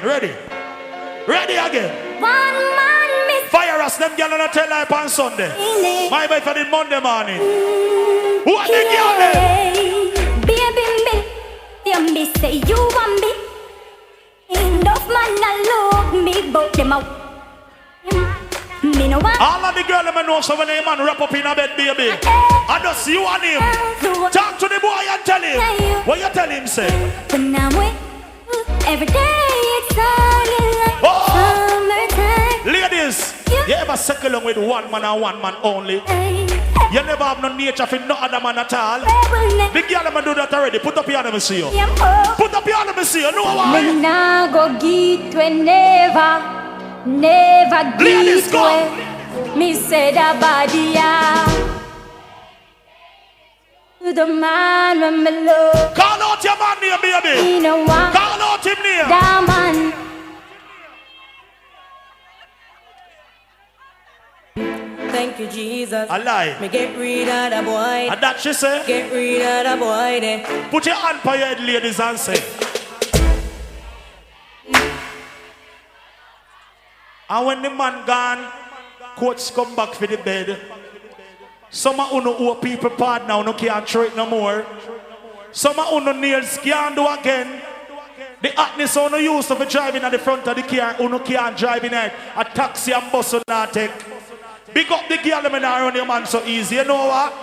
Ready? Ready again. One man miss. Fire us, them girl on a tail light on Sunday. My boy for the Monday morning. Who are the girl then? Baby, me say you want me. Enough man a love me, but them out. Me no want. All of the girls them know so when a man wrap up in a bed, baby. I just see you and him. Talk to the boy and tell him. What you tell him, say? When I'm with every day it's all like summertime. Ladies, you ever circle along with one man and one man only? You never have no nature for no other man at all. The girl them do that already. Put up your hand and see you. Put up your hand and see you. No why? Me nah go get we never get Ladies, go. me say that body to the man when me love. Call out your man name, baby. You know what? Call out him name. That man. Thank you, Jesus. A lie. Me get rid of the boy. And that she say. Get rid of the boy there. Put your hand on your head, ladies, and say. And when the man gone, coach come back for the bed. Some of you owe people part now, no can't throw it no more. Some of you nails can't do again. The hotness on you used to be driving at the front of the car, you can't drive in it. A taxi and bus will not take. Big up the girl them and run your man so easy, you know what?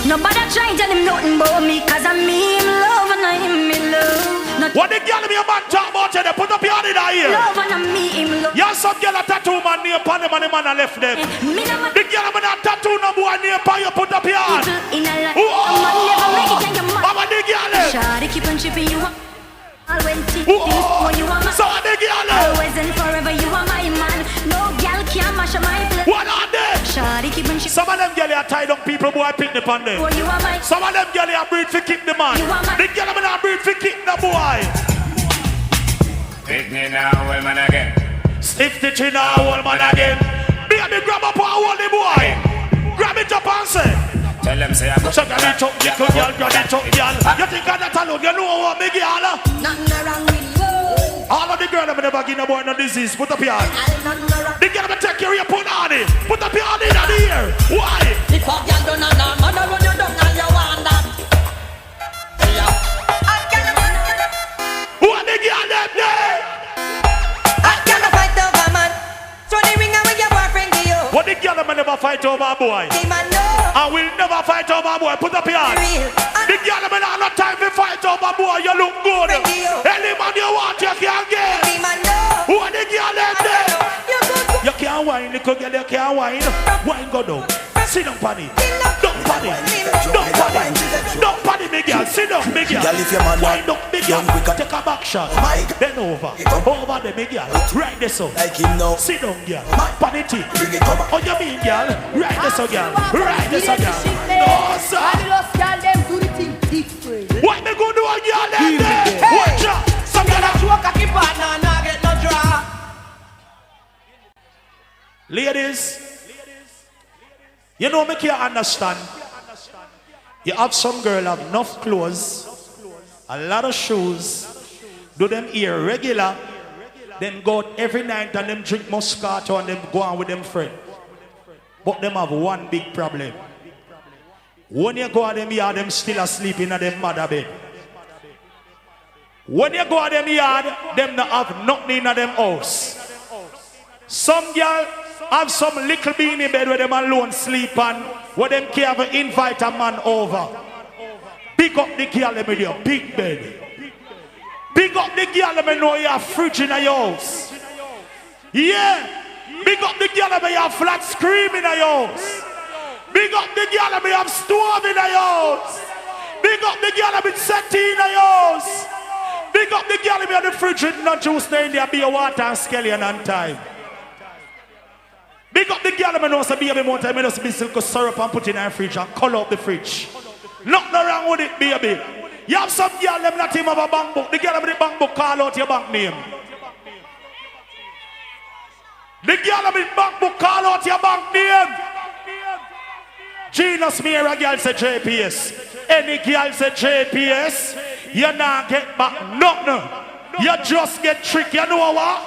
Nobody try tell him nothing about me, cause I'm me in love and I'm in love. What the girl them your man talk about you, they put up your hand in the ear. Love and I'm me in love. You have some girl a tattoo man near upon them and the man a left them. Me no The girl them a tattoo no boy near upon you, put up your hand. in a life. I'm never make it and you're mad. What the girl them? Shawty keep on tripping you up. Always cheating when you are my. So what the girl them? Always and forever you are my man. No girl can mash up my plate. What are they? Shawty keep on tripping. Some of them girl are tied up people boy picnic upon them. Oh, you are my. Some of them girl are breed for kick the man. You are my- The girl them are breed for kick the boy. Take me now, old man again. Stiff the chin now, old man again. Baby, grab up and hold the boy. Grab it up and say. Tell them say I go. So grab it up, little girl, grab it up, girl. You think of that alone, you know what me girl? Nothing wrong with you. All of the girls that never give no boy no disease, put up your hand. Nothing wrong. The girl that take care of your punani, put up your hand in the ear. Why? If a girl don't know, man, run you down and you want that. Who are the girl them there? I cannot fight over man. So the ring with your boyfriend give you. What the girl that never fight over a boy? The man know. And we'll never fight over a boy. Put up your hand. Real. The girl that have no time to fight over a boy. You look good. Thank you. Any man you want, you can get. The man know. Who are the girl them there? You good. You can't whine, little girl, you can't whine. Whine go down. Sit down, Paddy. Don't Paddy. Don't Paddy. Don't Paddy, big girl. Sit down, big girl. Girl, if your man Wind up, big girl. young, quicker. Take a back shot. My Then over. Over the big girl. Right this up. like him now. Sit down, girl. My- Paddy T. Bring it up. Oh, you mean, girl? Right this up, girl. Right this up, girl. No, sir. What me go do a girl them there? Watch out. Some girl Ladies, you know me can't understand. You have some girl have enough clothes, a lot of shoes, do them here regular, then go out every night and them drink Moscato and them go on with them friend. But them have one big problem. When you go out them yard, them still asleep in them mother bed. When you go out them yard, them not have nothing in them house. Some girl have some little beanie bed where them alone sleep on, where them can't even invite a man over. Pick up the girl with your big bed. Pick up the girl and know you have fridge in your house. Yeah. Big up the girl and you have flat screen in your house. Big up the girl and you have stove in your house. Big up the girl and you settee in your house. Big up the girl and you have the fridge with no juice in there, be a water and scallion on time. Big up the girl and know say baby more time, just be silk syrup and put in her fridge and call up the fridge. Nothing wrong with it, baby. You have some girl them not even have a bank book. The girl with the bank book call out your bank name. The girl with the bank book call out your bank name. Genius me a girl say JPS. Any girl say JPS, you not get back nothing. You just get tricky, you know what?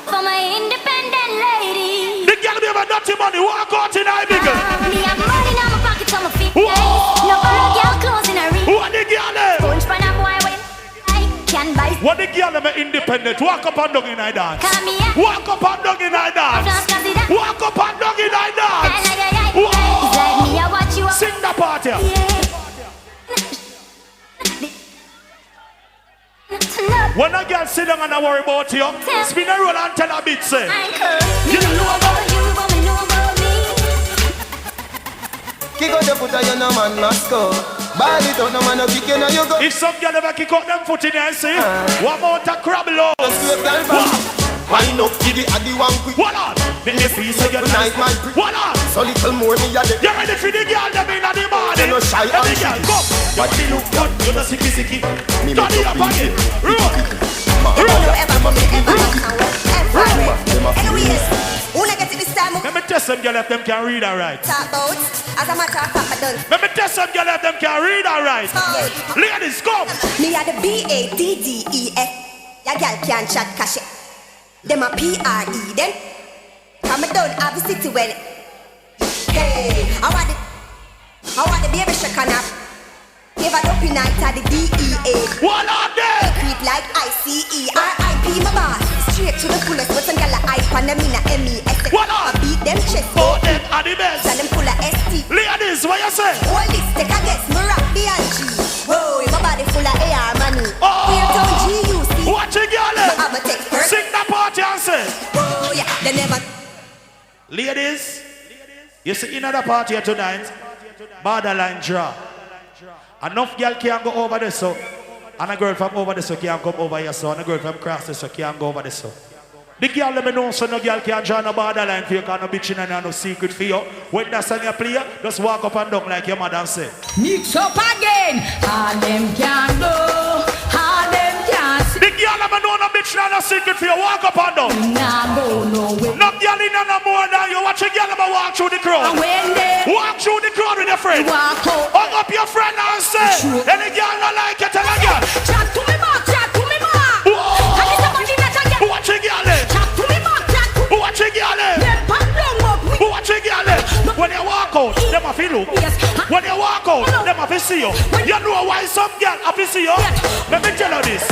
For my independent lady. The girl be have dirty money, walk out in a bigger. Me have money in my pocket, so my feet Whoa. nice. No other girl clothes in a ring. What the girl them? Punch pan a boy when I can buy. What the girl them independent? Walk up and down in a dance. Call me a Walk up and down in a dance. Walk up and down in a dance. Whoa. It's like me, I watch you. Sing the party. When a girl sit down and I worry about you, spin a roll and tell a bit say. You know about you, but me know about me. Kick out the foot of your no man must go. Ball it out, no man no kick you, now you go. If some girl ever kick out them foot in here, see, one more to crab low. Wine up, give it a the one quick. What on? Me the piece of your nice man. What on? So little more me a You ready for the girl them in the morning? You no shy Every and girl, shit. come. Your body look good, you no sicky sicky. Me Turn make it up up again. Rock. Anyways, when I get to this time, Let me test some girl if them can read alright. talk about as a matter of fact, I done. Let me test some girl if them can read alright. Ladies, come. Me are the BADDEF. Ya girl can't chat cash. Them a PRE then. Come down have the city well. Hey, I want the baby shaken up. Give it up in night at the DEA. What on there? Creep like ICE. RIP my boss. Straight to the fullest. But some gyal a hype and them in a MES. What on? I beat them chest. Oh, them are the And best. them full of ST. Ladies, what you say? All this take a guess. Me rock the G. Whoa, my body full of AR money. Oh. We're town GUC. Watch it, girl. I'ma take first. Sing the party and say. Oh yeah, they never. Ladies, you see another party here tonight. Borderline draw. Enough girl can't go over there, so. And a girl from over there, so can't come over here, so. And a girl from across there, so can't go over there, so. The girl let me know, so no girl can't draw no borderline for you, because no bitch in and no secret for you. When that song you play, just walk up and down like your mother say. Mix up again. All them can do, all them can see. The girl let me know, no bitch in no secret for you, walk up and down. Nah go nowhere. No girl in no more than you. Watch a girl let me walk through the crowd. And when they Walk through the crowd with your friend. walk out, Hug up your friend and say, any girl not like it, tell a girl. chat to me back, chat to me back. Whoa. And it's somebody that I get. Watch a girl in. Chat to me back, chat to me. Watch a girl in. Them pack them up. Watch a girl in. When you walk out, them have to look. When you walk out, them have to see you. You know why some girl have to see you? Let me tell you this.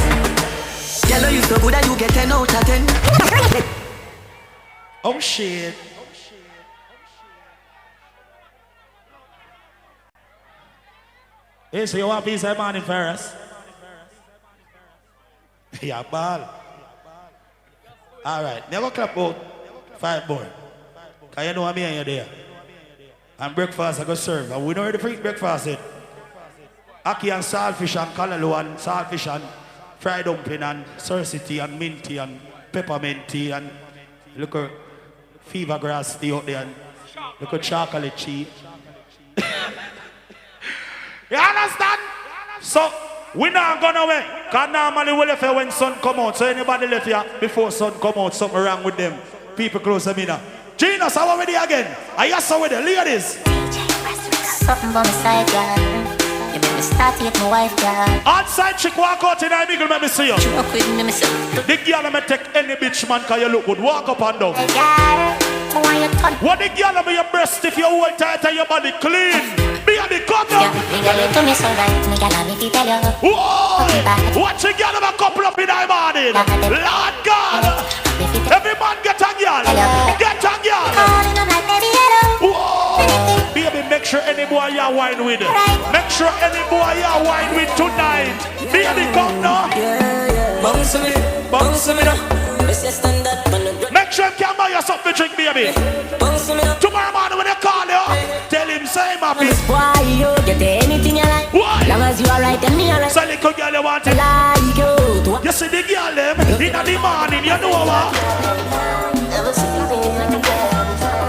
Yellow, you so good that you get 10 out of 10. Oh shit. Hey, so you want piece of money for us? Yeah, ball. Alright, never clap out 5 more. Cause you know what I mean you're there. And breakfast I go serve. And we know where the freak breakfast is. Aki and saltfish and callaloo and saltfish and fried dumpling and sursi tea and mint tea and peppermint tea and look at fever grass tea out there and look at chocolate tea. You understand? So, we not gonna away. Because normally we left here when sun come out. So anybody left here before sun come out, something wrong with them. People close to me now. Genius, how are we there again? I ask how we there. Ladies. Something by my side, girl. You make me start with my wife, girl. Outside chick walk out in the middle, let me see you. Walk with me, myself. The girl let me take any bitch man because you look good. Walk up and down. Hey, girl. Why you turn? What the girl let me your breast if you hold tight and your body clean. Baby, come Yeah, down. me girl, you do me so right. Me girl, I'm if tell you. Whoa! Watch a girl have a couple up in thy body. Lord God. Every man get a girl. Get a girl. Calling on like baby, hello. Whoa! Baby, make sure any boy you wine with. Make sure any boy you wine with tonight. Baby, come now. Bounce me, bounce me now. Let's just stand up on the ground. Make sure you can buy you something to drink, baby. Bounce me now. Tomorrow morning when they call you, tell him say I'm happy. Why you get anything you like? Why? Long as you are right and me alright. So little girl you want it. Like you. You see the girl them in the morning, you know what?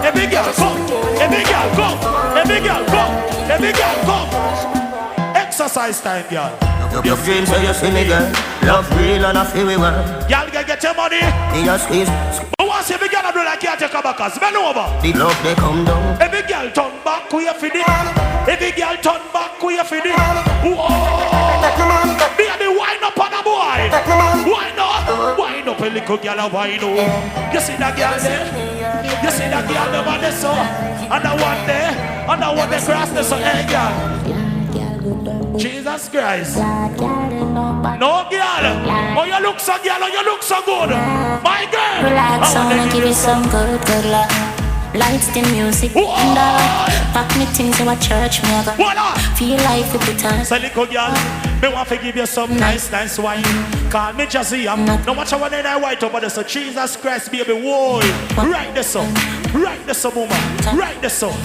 Every girl come, every girl come, every girl come, every girl come. exercise time, girl. Your dreams where you see me, girl. Love real and I feel we well. Girl, get your money. In your squeeze. But once every girl do like you take a back, bend over. The love they come down. Every girl turn back, we for the. Every girl turn back, we for the. Whoa! Baby, wind up on a boy. Wind up. Wind up a little girl, and wind up. You see that girl there? You see that girl over there, so? And the one there, and the one there cross there, so hey, girl. Jesus Christ. No girl. Oh, you look so girl, oh, you look so good. My girl. Relax, I wanna give you some good love. Lights, the music, and pack me things in my church, me I got feel like a bit time. Say little girl, me want to give you some nice wine. Call me Jazzy, I'm not much of one in that white over there. So Jesus Christ, baby, whoa. Right this up, right this up, mama, right this up.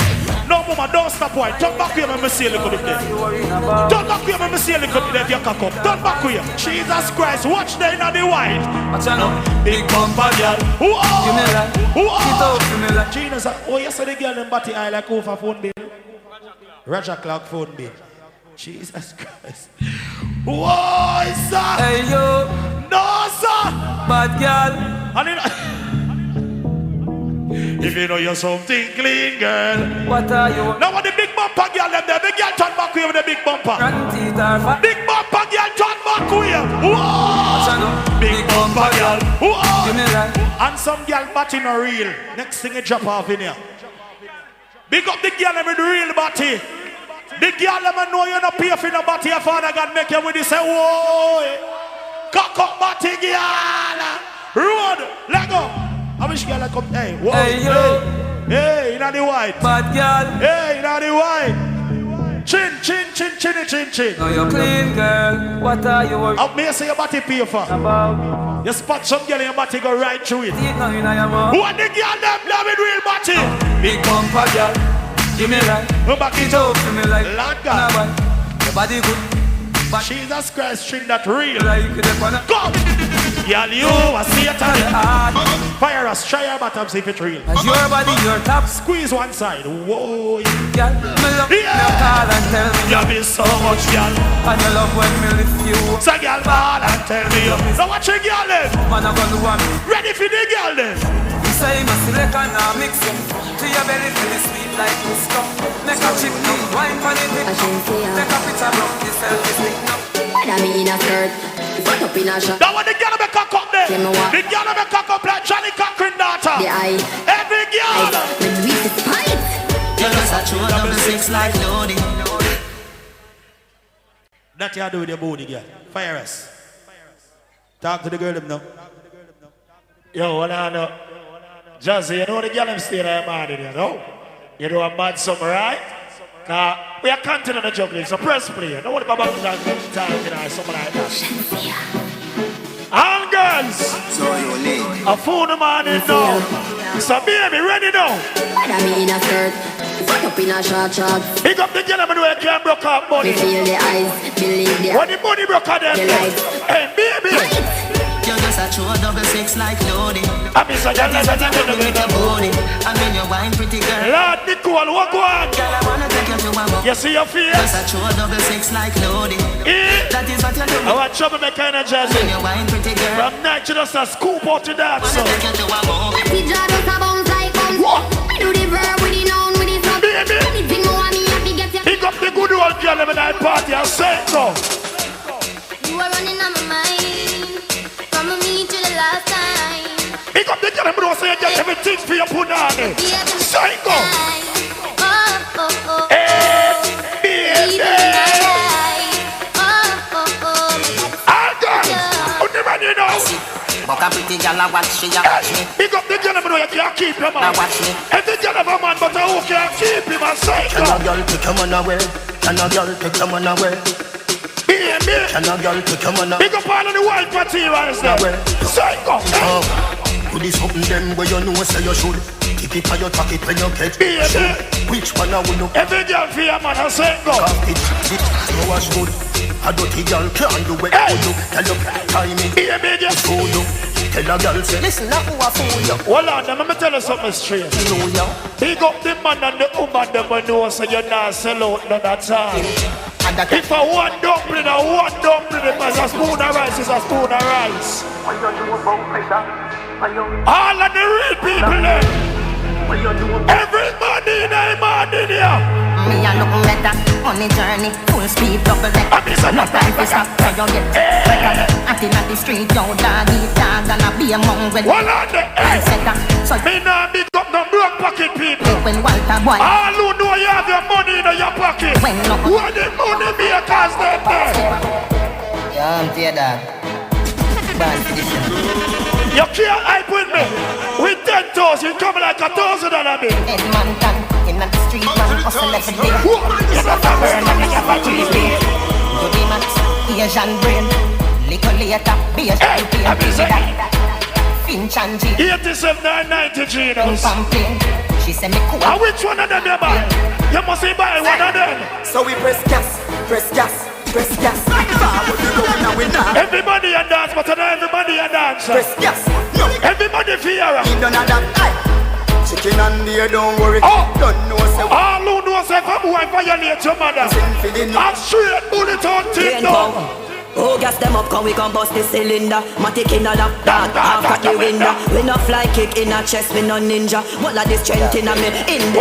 No, mama, don't stop white. Turn back here, let me see a little bit there. Turn back here, let me see a little bit there. Your cock up. Turn back here. Jesus Christ, watch there in the white. Big bumper girl. Whoa, whoa. Jesus, oh, yes, the girl in body eye like over phone bill. Roger Clark phone bill. Jesus Christ. Whoa, sir. Hey, yo. No, sir. Bad girl. If you know you're something clean, girl. What are you? Now what the big bumper girl them there? Big girl turn back with the big bumper. Big bumper girl turn back with. Whoa! Big bumper girl. Whoa! Give me that. And some girl body no real. Next thing it drop off in here. Big up the girl them with the real body. The girl them know you not pay for the body. Your father God make you with this. Say whoa! Cock up body girl. Road. Let go. I wish girl come. Hey, whoa, hey, yo. Hey, in the white. Bad girl. Hey, in the white. Chin. No, you're clean, girl. What are you worried How may I say your body pay for? about? You spot some girl in your body go right through it. Deep down in your mouth. Who are the girl them love with real body? Big bumper, girl. Give me right. Go back it Talk up. to me like. Lord God. Your body good. But Jesus Christ, string that real. like you the corner. Go! Girl, you a Satan. Fire us, try your bottom, see if it's real. As your body, your top. Squeeze one side. Whoa. Girl, me love Yeah. you call and tell me. You be so much, girl. And you love when me lift you. So girl, ball and tell me you. So watch your girl then. Man, I'm gonna want me. Ready for the girl then. You say my select and now mix it. To your belly, feel it sweet like Cusco. Make a chip, no wine for the tip. Take a picture, rock yourself, this thing up. I mean a skirt, fuck up in a shot. That one the girl be cock up there. You know what? The girl be cock up like Johnny Cochran daughter. The eye, Every girl. when we the spite. You just a true double six like loading. That you do with your booty, girl. Fire us. Talk to the girl them now. Yo, what I know. Jazzy, you know the girl them stay there mad in you know? You know a mad summer, right? We are continuing the juggling, so press play. Don't worry about that time, you know, something like that. All girls, So unique. a phone man is now. So baby, ready now. I mean a skirt, fuck up in a short. Pick up the girl and do a can't broke up Me money. feel the eyes, believe the What the money broke up them? The lights. Hey, baby. You just a true double six like loading. I miss a girl That is that's what you do with your booty. I mean you wine pretty girl. Lord Nicole, what go on? Girl, I wanna take you to a mo. You see your face? Just a true double six like loading. Eh? That is what you do. I want trouble make kind of When jazzy. you wine pretty girl. From night you just a scoop out to that, so. Wanna take you to a mo. The jaw just a bounce like bounce. What? I do the verb with the noun with the sub. Baby. Anything you want me happy get you. Pick up the good old girl in that party and say so. You are running on my mind. From me to the last time. Pick up the girl and bro say you get everything for your punani. Say go. Hey, baby. All girls, who never you know. But a pretty girl I watch she a watch me. Pick up the girl and bro you can't keep your I man. watch me. Every girl have a man but who can't keep him and say Can a go. girl take your man away? Can a girl take your man away? Baby. Can a girl take your man Pick up all of the white materials there. Say go. Do this something them where you know say you should. Keep it on your pocket when you get Baby. should. Which one I will look? Every girl for your man and say go. It you was good. A dirty girl can't do it. Hey. Tell you timing. Baby, just Fool you. Tell a girl say listen now who a fool you. hold on, let me tell you something straight. Know ya. Pick up the man and the woman them when know so you're not sell out none at all. If I want dumpling, I want dumpling. If it's a spoon of rice, it's a spoon of rice. All of the real people there. Everybody in the morning here. Me a look better on the journey, full speed, double deck. No time to stop, where you get better. Acting at the street, yo, doggy, dog, and I be among when one on the edge. So me nah big up no broke pocket people. When Walter boy, all who know you have your money in your pocket. When no, what the money makers them there? Yeah, I'm dear dog. Bad tradition. You can't hype with me. With 10,000, come like $1,000 bill. Edmonton, in the street, man, hustle every day. You got a burn and you have a TV. Do the max, Asian brain. Little later, be a champion. Finch and G. 87, 990 Genos. She said me cool. And which one of them you buy? You must be buy one of them. So we press gas, press gas. Press gas, everybody a dance, but not everybody a dance. Press gas, no. Everybody fear. He done a that. Chicken and deer, don't worry. Don't know so. All who knows if a boy violate your mother. I'm straight bullet on tip down. Oh, gas them up, cause we can bust the cylinder. Matic in a lap, dog, half at the window. We no fly kick in a chest, we no ninja. What like this strength in a me, in the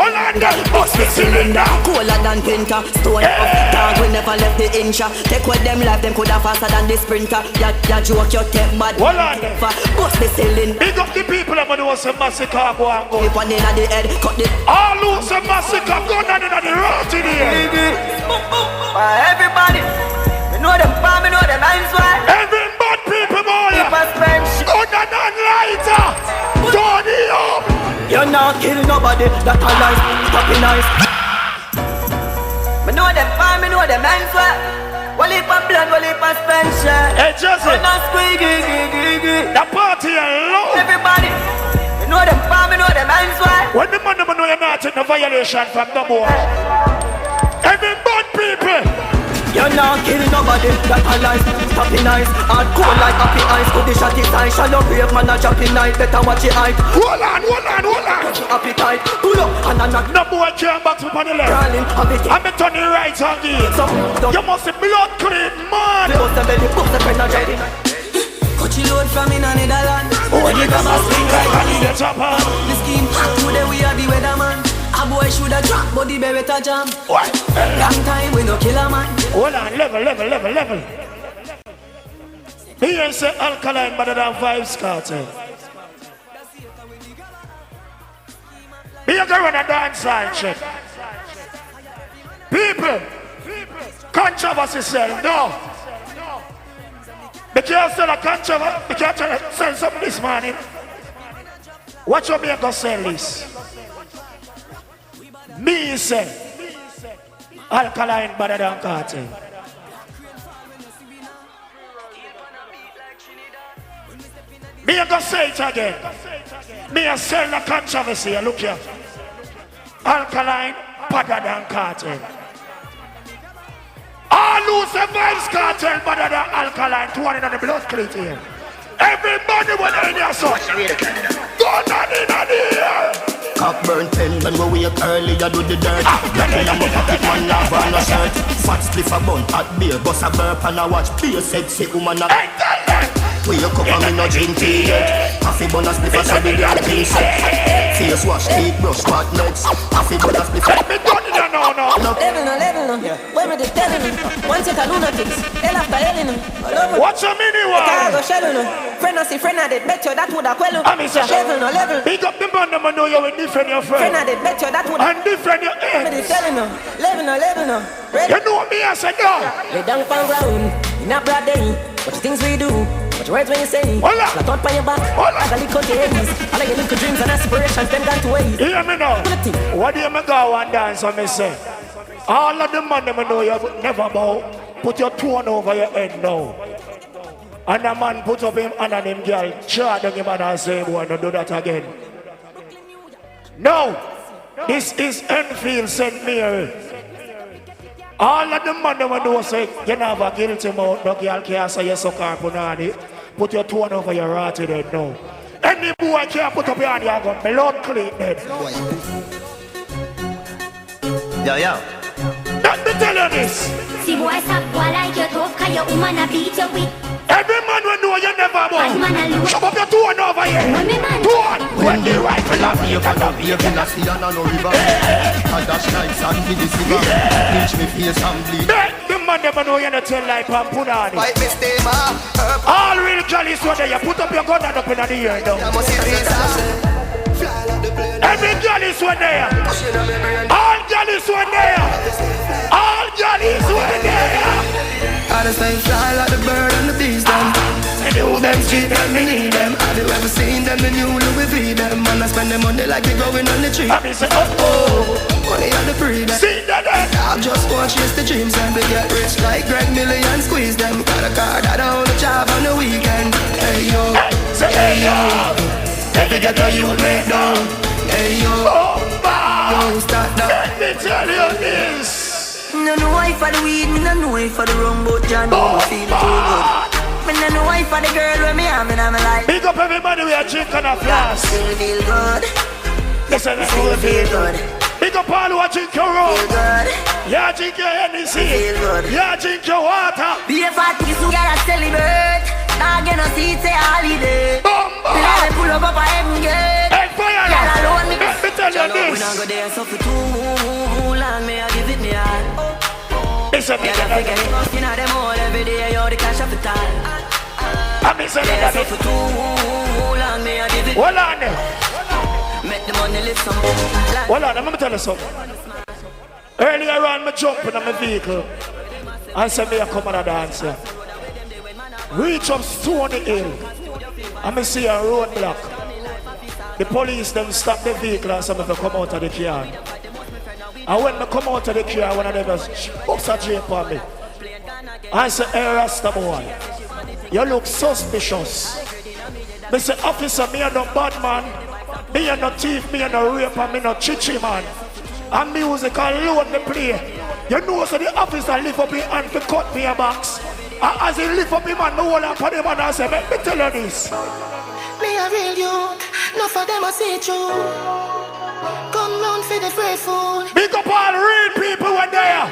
bust the cylinder. Cooler than Pinter, stone up, dog, we never left the incha. Take with them life, them coulda faster than the sprinter. Ya joke, you take bad, bust the cylinder. Big up the people, I'm gonna do some massacre, go and go. Whip one in the head, cut the all who some massacre, go down in the road in here. Everybody. Know them farm, know them hands wide. Every bad people, boy. Good and lighter. Turn it up. You're not killing nobody. That a life, stopping nice. Me know them farm, know them hands wide. One heap of blood, one heap of suspension. Hey, Jesse. The party alone. Everybody. Me know them farm, know them hands wide. When the man know you're not taking a violation from the boy. Every bad people. You're not killing nobody, that a life, stopping nice. Hardcore like happy eyes, could the shot his eyes. Shallow brave man a chopping night, better watch your height. Hold on. Appetite, pull up and a knock. No boy can't back up on the left. Crawling, appetite. I'm turning right again. You must be blood clean, man. Bust the belly, bust the energy. Coachy load from in Netherlands. When you come and sing like I need a chopper. The scheme hot today, we are the weatherman. A boy shoulda drop, but the better jam. Long time we no kill a man. Hold on, level. Me and say alkaline better than Vybz Kartel. Me and go run a dance line check. People, controversy sell, no. They can't sell a controversy, they can't sell something this morning. Watch what me and go sell this. Me say alkaline better than Kartel. Me a go say it again. Me a sell the controversy. Look here. Alkaline better than Kartel. All who say Vybz Kartel better than alkaline. 200 on the blood cleat here. Everybody when in your son. Go on in the air. Cock burn 10 when we wake early, I do the dirt. Lucky I'm a pocket man, love on a shirt. Fat spliff a bun, hot beer, bust a burp and I watch be a sexy woman. We a cup and me no drink tea yet. Coffee bun a spliff a so the girl thing set. Face wash, teeth brush, what next? Coffee bun a spliff a... Let me done it no. Level no. When we did telling you. One set of lunatics. Hell after hell in What's a mini one? Chicago shell no. Friend I see friend I did bet you that would have quell. Level. Big up the man them know you with different your friend. Friend I did bet you that would have. And different your ex. Me did telling you. Level no. You know me as a dog. Lay down for ground. In a broad day. What the things we do. What the words when you say. Hola. Flat out by your back. Like a little days. All of your little dreams and aspirations them gone to waste. Hear me now. What do you make go and dance on me say? All of the man them know you never bow. Put your tone over your head now. And the man put up him and him girl. Charge him and say, boy, don't do that again. No. This is Enfield St. Mary. All of the man them know say, you never guilty mouth. No girl can't say you suck her punani. Put your tone over your rotted head now. Any boy can't put up your hand, you're going blood clean head. Yo. Let me tell you this. See boy stop boy like you tough, cause your woman a beat you with. Every man will know you never Bad man born. alone. Shove up your two over here. When me man. Two on. When the rifle of me, you can have me, can I see on no river. I dash knives and be the silver. Pinch me face and bleed. The man never know you not tell like Pampunani. Fight me stay ma. All real jollies were there. You put up your gun and up in the air now. I must see this. Fly like the plane. Every jollies were there. All jollies were there. All jollies were there. I just stay fly like the bird and the bees them. And the them cheap and me need them. Have you ever seen them in new Louis V them? And I spend the money like it growing on the tree. I mean say oh. Money on the freedom. See that I just want to chase the dreams and we get rich like Greg Miller and squeeze them. Got a car that I own a job on the weekend. Hey yo, hey yo. Every ghetto you break down. Hey yo, don't start now. Let me tell you this. No know why for the weed, me no know why for the rum, but John know me feel too good. Me no know why for the girl when me have me and me like. Big up everybody we are drinking a flask. Still feel good. Listen, Still feel good. Big up all who are drinking your rum. Feel good. Yeah, drink your Hennessy. Feel good. Yeah, drink your water. Be a party so gotta celebrate. Now get no seat say holiday. Bomba. Let me pull up a heaven gate. Hey, fire. Girl alone me. Let me tell you We this. not go there so for too long. Me I give it me all. Listen, Girl I forget it. You know them all every day. You the cash up it all. I'm missing Yeah, so it. for too long. Me I give it. Hold on there. Make the money live some. Hold on, let me tell you something. Earlier on, me jumping on my vehicle. I said, me a come on a dance here. Reach up Stony Hill. And me see a roadblock. The police them stop the vehicle and some of them come out of the car. And when me come out of the car, one of them books a drape on me. I say, hey Rasta boy, you look suspicious. Me say, officer, me a no bad man. Me a no thief, me a no raper, me no chichi man. And music alone me play. You know so the officer lift up his hand to cut me a box. And as he lift up his hand, me hold on for him and I say, let me tell you this. Me a real youth, no for them I see through. Come round for the free food. Big up all real people when there.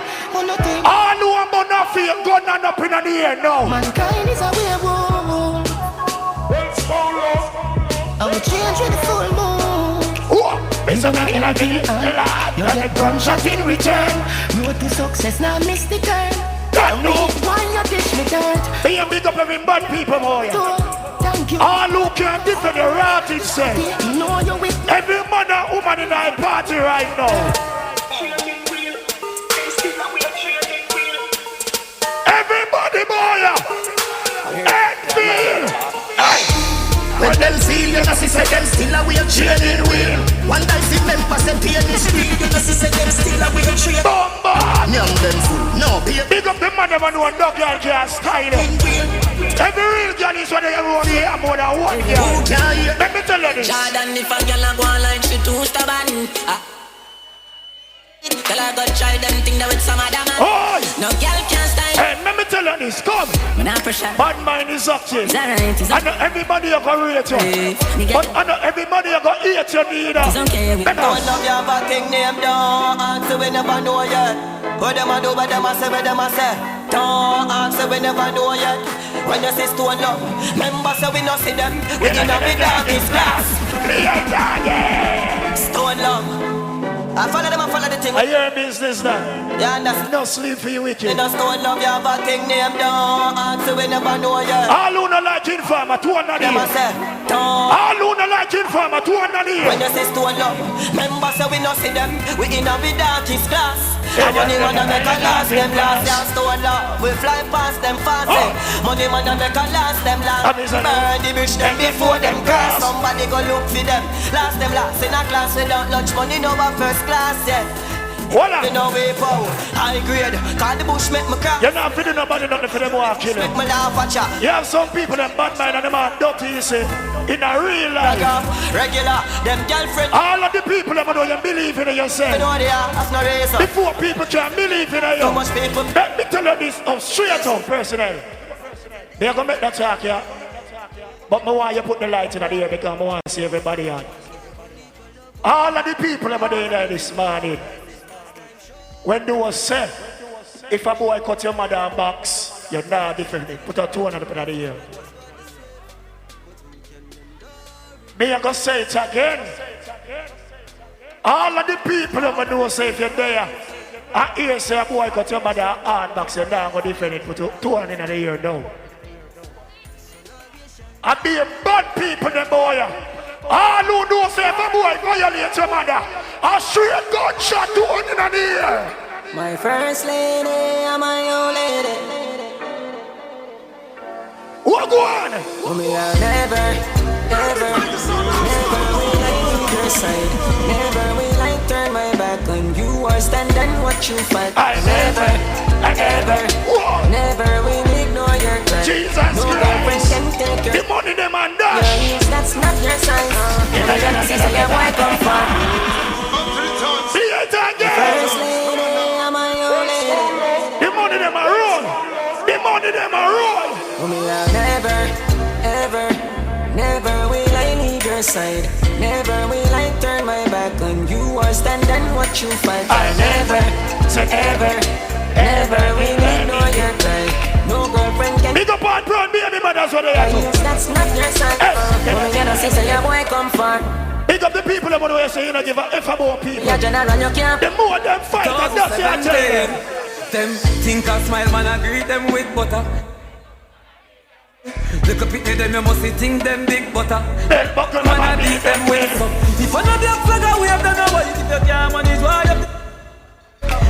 All who are gonna feel gun and up in the air now. Mankind is a werewolf. I will change with the full moon. Mr. Energy, you get gunshot in return. Road to success, now miss the turn. Why you dish me dirt? Be a big up every bad people, boy. Thank you. All who can different the right it say. You know you with every man and woman in our party right now. Everybody, boy. Head when them see you, see say them still a way training wheel. One die see them pass them pay the street. You see say them still a way training. Bomba! Young them fool, no pay. Big up the man never know a dog girl can't style it. Every real girl is when they around here more than one girl. Let me tell you this. Jordan, if a girl a go online, she too stubborn. Girl I go try them thing that with some other man. No girl can't style. Hey, let me tell you this, come. Bad mind is active. I know everybody you go rate you. But I know everybody you go eat you neither. Don't love your bad thing name, don't answer we never know yet. What them a do, what them a say, what them a say. Don't answer we never know yet. When you say stone love, remember say we no see them. We in a big darkest class. Stone love. I follow them, I follow the thing. I hear business now. Yeah, understand. No sleep for you wicked. You just don't love your bad thing name, don't answer we never know yet. All who not like informer, 200 years. All who not like informer, 200 years. When you say stone love, remember say we no see them. We in a big darkest class. Money man a make a last, them last. Yeah, stone love, we fly past them fast. Money man a make a last, them last. Burn the bitch them before them cross. Somebody go look for them. Last them last in a class without lunch money, no one first class yet. Voila. You know we power, high grade. Call the bush make me crack. You're not feeding nobody nothing for them walking. Make me laugh at ya. You have some people that bad mind and them are dirty, you see. In a real life. Regular, them girlfriend. All of the people that know you believe in yourself. You know they are, that's no reason. Before people can believe in you. So much people. Let me tell you this straight up personally. They're gonna make that talk here. But I want you put the light in the air because I want to see everybody on. All of the people that were there this morning. When they were said, If a boy cut your mother a box, you're not different. Put a 200 up in the ear. Me, I'm going to say it again. All of the people over know say if you're there, I hear say a boy cut your mother a hand box, you're not going to defend it. Put 200 in the ear now. I be a bad people, the boy. All who know say if a boy violate your mother, I'll straight gunshot 200 in the ear. My first lady, I'm my own lady. What go on? Me, I never will I leave your side. Never will I turn my back on you or stand and watch you fight. Never will ignore your cry. Jesus no Christ. Can take your the money them and that. That's not your size. You're gonna see so your boy come from. See it again. First lady, I'm my own lady. The money them a roll. The money them a roll. Me, I never will I leave your side. Never will I turn my back on you or stand and watch you fight. Never will ignore your cry. No girlfriend can. Big up on brown baby, but that's what they are. That's not your side. When you see so your boy come for. Big up the people about the way say you don't give a F about people. Yeah, general, you can't. The more them fight, and that's what I tell you. Them think I smile, man, I greet them with butter. Look up at them, you must think them big butter. Man, I beat them with some. If I know the flag, we have done away. If you can't manage, why you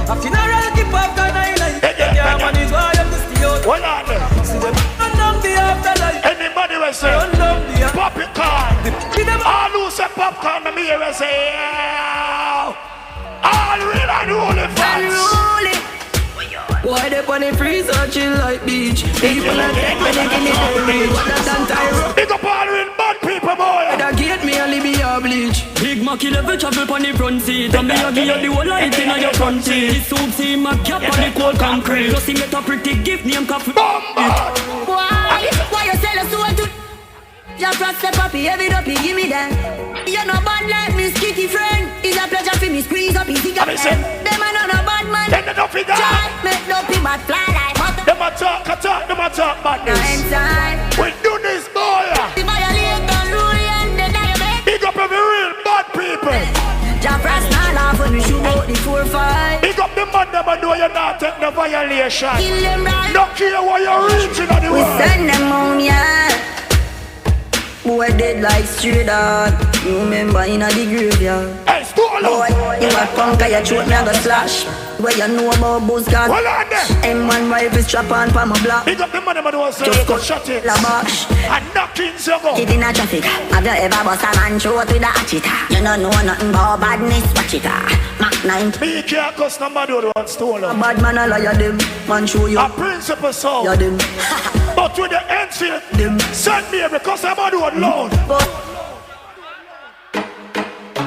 a funeral keep up the night. If you can't manage, why you stay out. What are they? See them on the afterlife. Anybody will say, popcorn. All who say popcorn, me will say, all real and holy fans. Why they on the freeze or chill like beach? People are dead when they give me the reach. What a time. Big up all real bad people, boy. That gate me only be a bleach. Big Mac never travel on the front seat. And me a give you the whole light in your front seat. This soup see my cap on the cold concrete. Just see me a pretty gift name coffee. Why you sell a soul to? Just trust the puppy, every dopey, give me that. You're no bad like me, skitty friend. It's a pleasure for me, squeeze up his cigarette. Them are not a bad man. Then the dopey guy. Try, make dopey bad fly like butter. Them a talk badness. We do this, boy. The violate and rule and the diamond. Big up every real bad people. Just press not laugh when we shoot out the 4-5. Big up the man them and know you're not taking the violation. Kill them right. Don't care what you're reaching on the We world. send them home, yeah. Boy dead like stray dog. You remember in a the graveyard. Hey, stole boy, you a punk, you throat me a go slash. Where you know about booze gas? Hold on there. M1 rifle strap on for my block. Big up the man them and know say just go shut it. La bash. And knocking so go. Kid in a traffic. Have you ever bust a man throat with a hatchet? You don't know nothing about badness. Watch it. Mac 9. Me can't cuss nobody who don't stole a bad man a liar them. Man show you. A principal soul. Yeah them. But with the NC, send me because I'm on the load.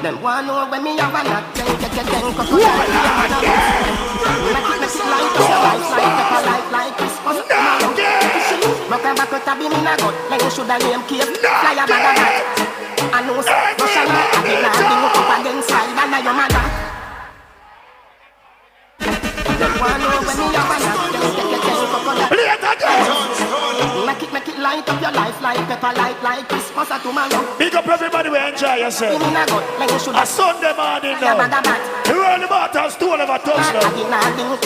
Them want know when me have a knock, then get them cock. Make it light up your life, light up a life like Christmas. Rock and back out a beam in a gut, like you shoulda name cave. Fly a bag of hat. I know so, Russian man, I did not bring up against side and your mother. Them want know when me have a knock, then get them cock. Make it light up your life like pepper light like Christmas or tomorrow. Big up everybody we enjoy yourself. A Sunday morning now. You early about and stole of a touchdown.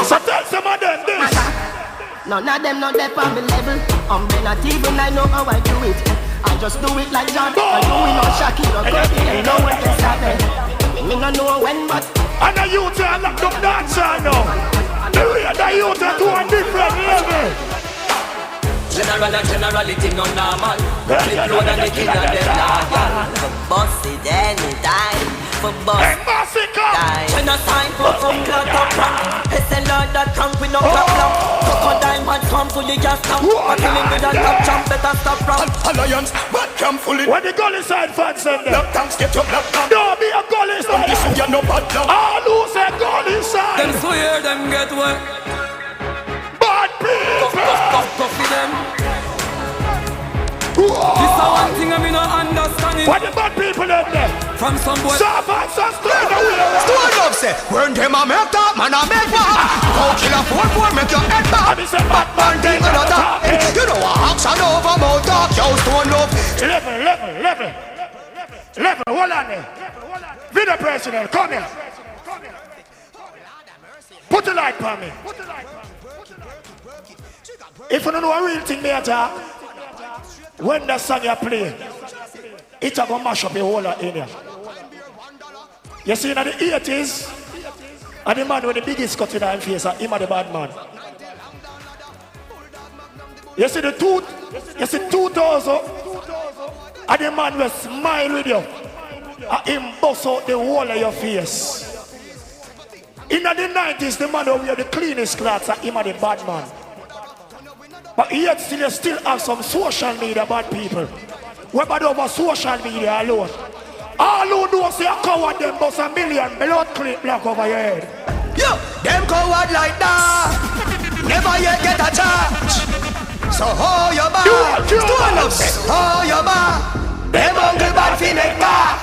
So tell some of them this. None of them not there on the level. Not even I know how I do it. I just do it like John. I do it on Shakira. You know what can stop it. Me no know when but. And the youth are locked up dancer now. The youth are to a different level. Generality no normal. The blood and the king and them loyal. For boss it anytime. For boss time. Genocide for some blood up front. SLR.com we no clap long. Crocodile man come fully just come. But killing with a top jump better stop from. Alliance, but come fully. When the gully side fans send them. Lock down, get up, lock down. Don't be a gully side. Listen, you're no bad now. All who say gully side. Them swear them get wet. Bad people. Coffee them. This is one thing I mean not understanding. What the bad people in there? From some boy. Stop and stop away. Stone up say, when them a make up, man a make up. Cow killer 4-4 make your head back. Batman thing another. You know what action over mouth talk. Yo stone love. Level, hold on there. Video president, come here. Put the light on me. If you don't know a real thing there, when the song you play, it's going to mash up the whole of India. You see in the 80s, and the man with the biggest cut in his face, him and the bad man. You see the 2000, and the man will smile with you, and him bust out the whole of your face. In the 90s, the man will wear the cleanest clothes, and him and the bad man. But yet still you still have some social media bad people. What about over social media alone? All who do is you coward them bust $1 million blood clip black over your head. Yo, them coward like that. Never yet get a charge. So hold your back. Stone up, hold your back. Them hungry bad fi make car.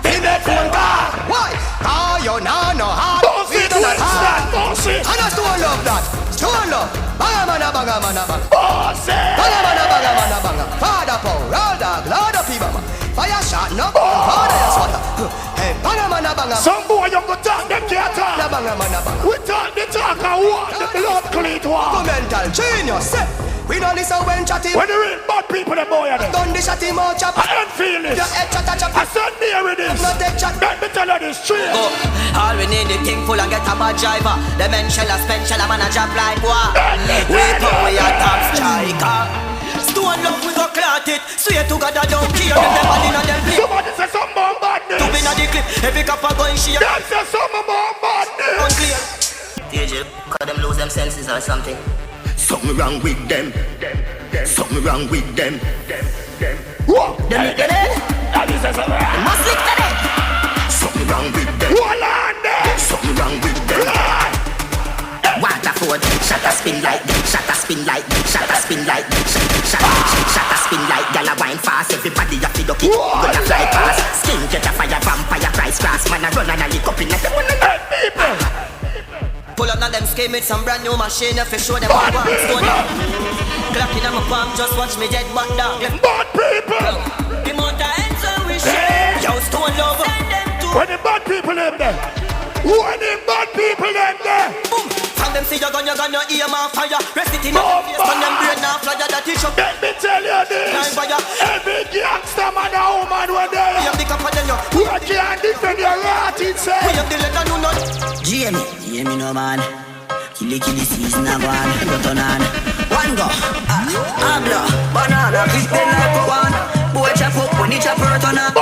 Fi make phone car. Why? Cause you no hard. We do not hard. And I still love that. Stone love. Banga mana banga mana banga. Bossy. Banga mana banga mana banga. Father power, all dog, Lord of people. Fire shot no. Father ya swatter. Hey, banga mana banga. Some boy you go talk them can't talk. Banga mana banga. We talk the talk and walk the blood clean walk. Mental genius. We don't listen when chatting. When the real bad people the boy are there. Done the chatting more chop. I don't feel this. Your head chat chop. I said near with this. Not take chat. Let me tell you this straight. Go. All we need is thing full and get a bad driver. The men shell a spend shell a man a job like what? We power we a top striker. Stone love we go clot it. Swear to God I don't care. Everybody know them play. Somebody say some more badness. To be na the clip. Every couple going she. Them say some more badness. Unclear. DJ, cause them lose them senses or something. Something wrong with them. Something wrong with them. What? Them make it in. Must lick to them. Something wrong with them. Hold on there. Something wrong with them. Waterford, shut a spin like, shut a spin like, shut a spin like, shut a spin like. Gyal a wine fast, everybody a fi duck it. Gonna fly past, skin catch a fire, vampire price class. Man a run and a lick up in a them. Hey people. Pull up now them scheme with some brand new machine. If you show them what I want, stone up. Clapping on my palm, just watch me jet back down. Bad people. The mountain ends and we share. Yo, stone love. When the bad people in there. When the bad people in there. Boom. From them see your gun, your ear man fire. Rest it in your face, from them brain now flyer that is up. Let me tell you this. Every gangster man and woman when they are. Who can't defend your right itself. We have the letter no none. Jamie, hear me no man. Killy season a gone, put on. One go, habla, banana, fish them like a one. Boy chop up when he chop hurt on a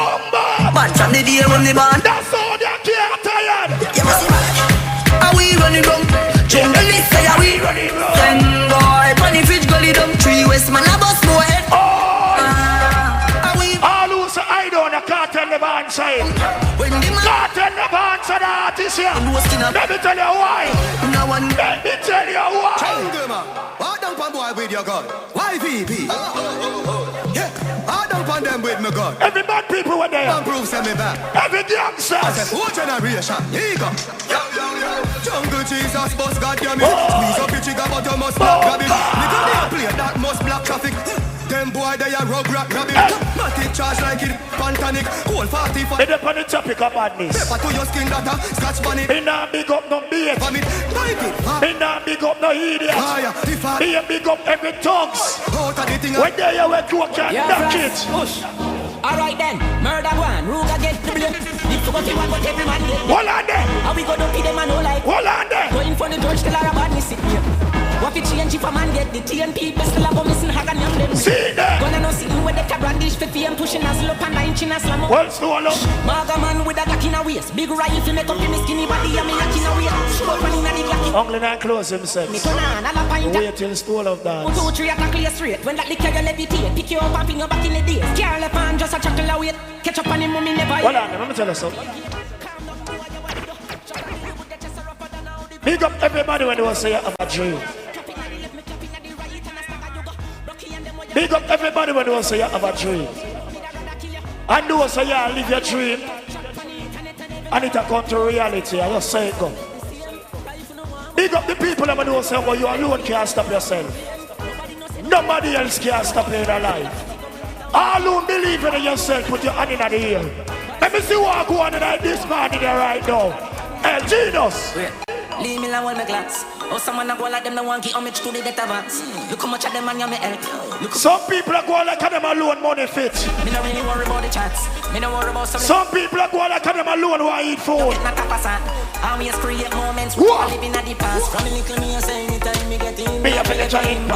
man from the day when the man. That's all they can't tired. You must see man. Are we running wrong? Jungle list say are we running wrong? Then boy, funny fish gully dumb. 3 West man a bus boy. Are we? All who say I don't know, cartel never answer it. Cartel never answer the artist here. Let me tell you why. Let me tell you why. Hard down pan boy with your gun. Why VP? Yeah, hard down pan them with my gun. Every bad people were there. Don't prove send me back. Every gangster. I said, who generation? Here you go. Jungle Jesus, boss, goddamn it. Squeeze up the trigger, but you must black grab it. Nigga, they play that must black traffic. Them boy, they a rug rat grab it. Matic charge like it, pantanic. Cold 45. They on the topic of badness. Pepper to your skin, data, scratch bunny. Me nah big up no beat. Me nah big up no idiot. Me big up every thugs. When they are with you can knock it. Push. Alright then, murder one, Ruga get the blame. If you go to one, but every man get. Hold on there. How we go to pay them and no like. Hold on there. Going for the judge till our badness sit here. What if change if a man get the TNP, but still a go missing hag and young them. See that? Gonna no see where they can brandish for PM pushing us up and 9 chin slam up. Well, slow up. Maga man with a gack in a waist. Big rifle make up in the skinny body and me yak in a waist. Show up and in a the glacky. Only not close himself. Wait till school of dance. 1, 2, 3 attack clear straight. When that liquor you levitate, pick you up and bring you back in the days. Carl left and just a chuckle away. Catch up on him, mommy never. Hold on, let me tell you something. Big up everybody when they will say you have a dream. Big up everybody when they will say you have a dream. And those say you live your dream. And it come to reality. I just say it go. Big up the people that know say, well, you alone can't stop yourself. Nobody else can stop you in your life. All who believe in yourself, put your hand in the air. Let me see what go on in this morning right now. Hey, Genius. Leave me alone, my glass. Oh, someone go like them, no one give homage to the debt advance. Look how much of them and you me help. Some people are going like them alone money fit. Me no really worry about the chats. Me no worry about some people are going like them alone who eat food. I always create moments where I live in the past. From the little me, I say anytime me get in. Me a village in.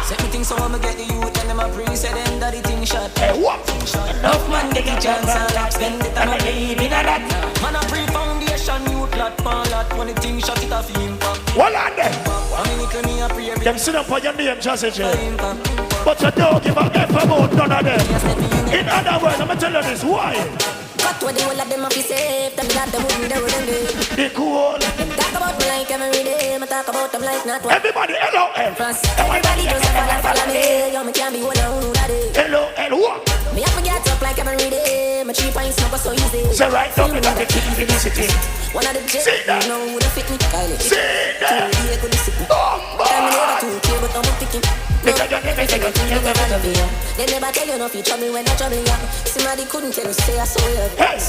Set me things so I'ma get the youth and them a pre-set them that the thing shot. Hey, what? Enough man get the chance and like spend it and I believe in that. Man a pre-foundation, you lot, man lot. When the thing shot it a film pop. What on them? I mean little me a pre. Them sit up on your name, Jazzy J. But you don't give a F about none of them. In other words, I'm tell you this, why? But what the whole of them a be safe, them glad them wouldn't do them good. They cool. Them talk about me like every day, I talk about them like not one. Everybody, hello, everybody just follow me, yo, me can't be one on that day. Hello, what? Me have to get up like every day, my 3 pints never so easy. So right now, me got the king in the city. One of the jets, you know who the fit me, Kylie. See that? I'm never too clear, but I'm picking. They never tell you no you trouble when I trouble ya. Somebody couldn't tell you say I saw you.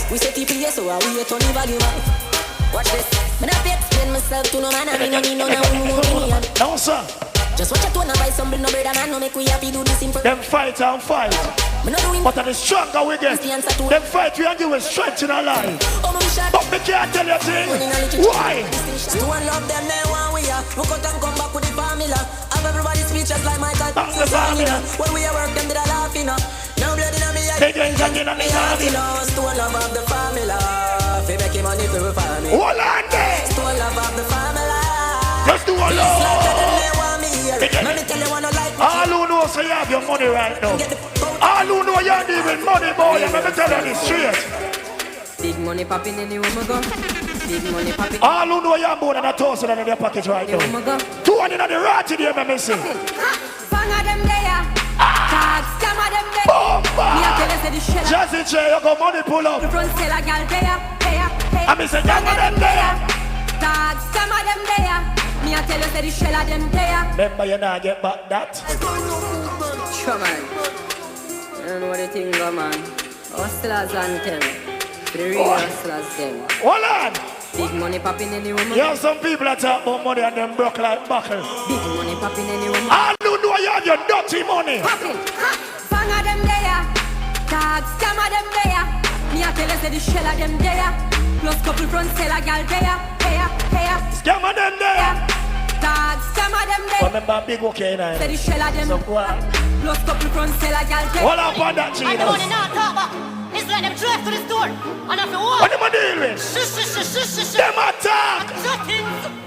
We say people yes, so I wait on the value man. Watch this. Me not explain myself to no man. I mean no need no opinion. No sir. Just watch your tone and buy some no brother man. No make we happy do this simple. Them fight and fight. But the stronger we get. Them fight we and give us strength in our life. But me can't tell you thing. Why? To love them they want we are. Look out and come back with the formula. Everybody speeches like Michael. When we work them did I laugh you know. No blood in me eye. Stone love of the formula. Fi make money for family. Hold on there. Stone love of the formula. Let's do a lot. Let me tell you one like all who know so you have your money right now. All who know you're dealing money boy. Let me tell you this straight. Big money popping anywhere we go. Big money popping. All who know you're more than 1,000 in your pocket right now. 200 in the rat in here, let me see. Fang of them there. Tags, some of them there. Me a tell you say the shell. Jazzy J, you got money pull up. The front sell a gal there. I mean say some of them there. Tags, some of them there. Me a tell you say the shell of them there. Remember you not get back that. Sure man. I don't know what you think go man. Hustlers and them. The real hustlers them. Hold on. Big money popping anywhere. You have some people that talk about money and them broke like buckle. Big money popping anywhere. All who know you have your dirty money. Popping. Fang of them there. Tags, some of them there. Me a tell you say the shell of them there. Plus couple front sell a gal there. Scam of them there. Tags, some of them there. Remember big okay now. Say the shell of them. Plus couple front sell a gal there. Hold up on that Genius. I don't want to talk about. It's like them drive to the store. And if you want. What am I dealing with? Them attack.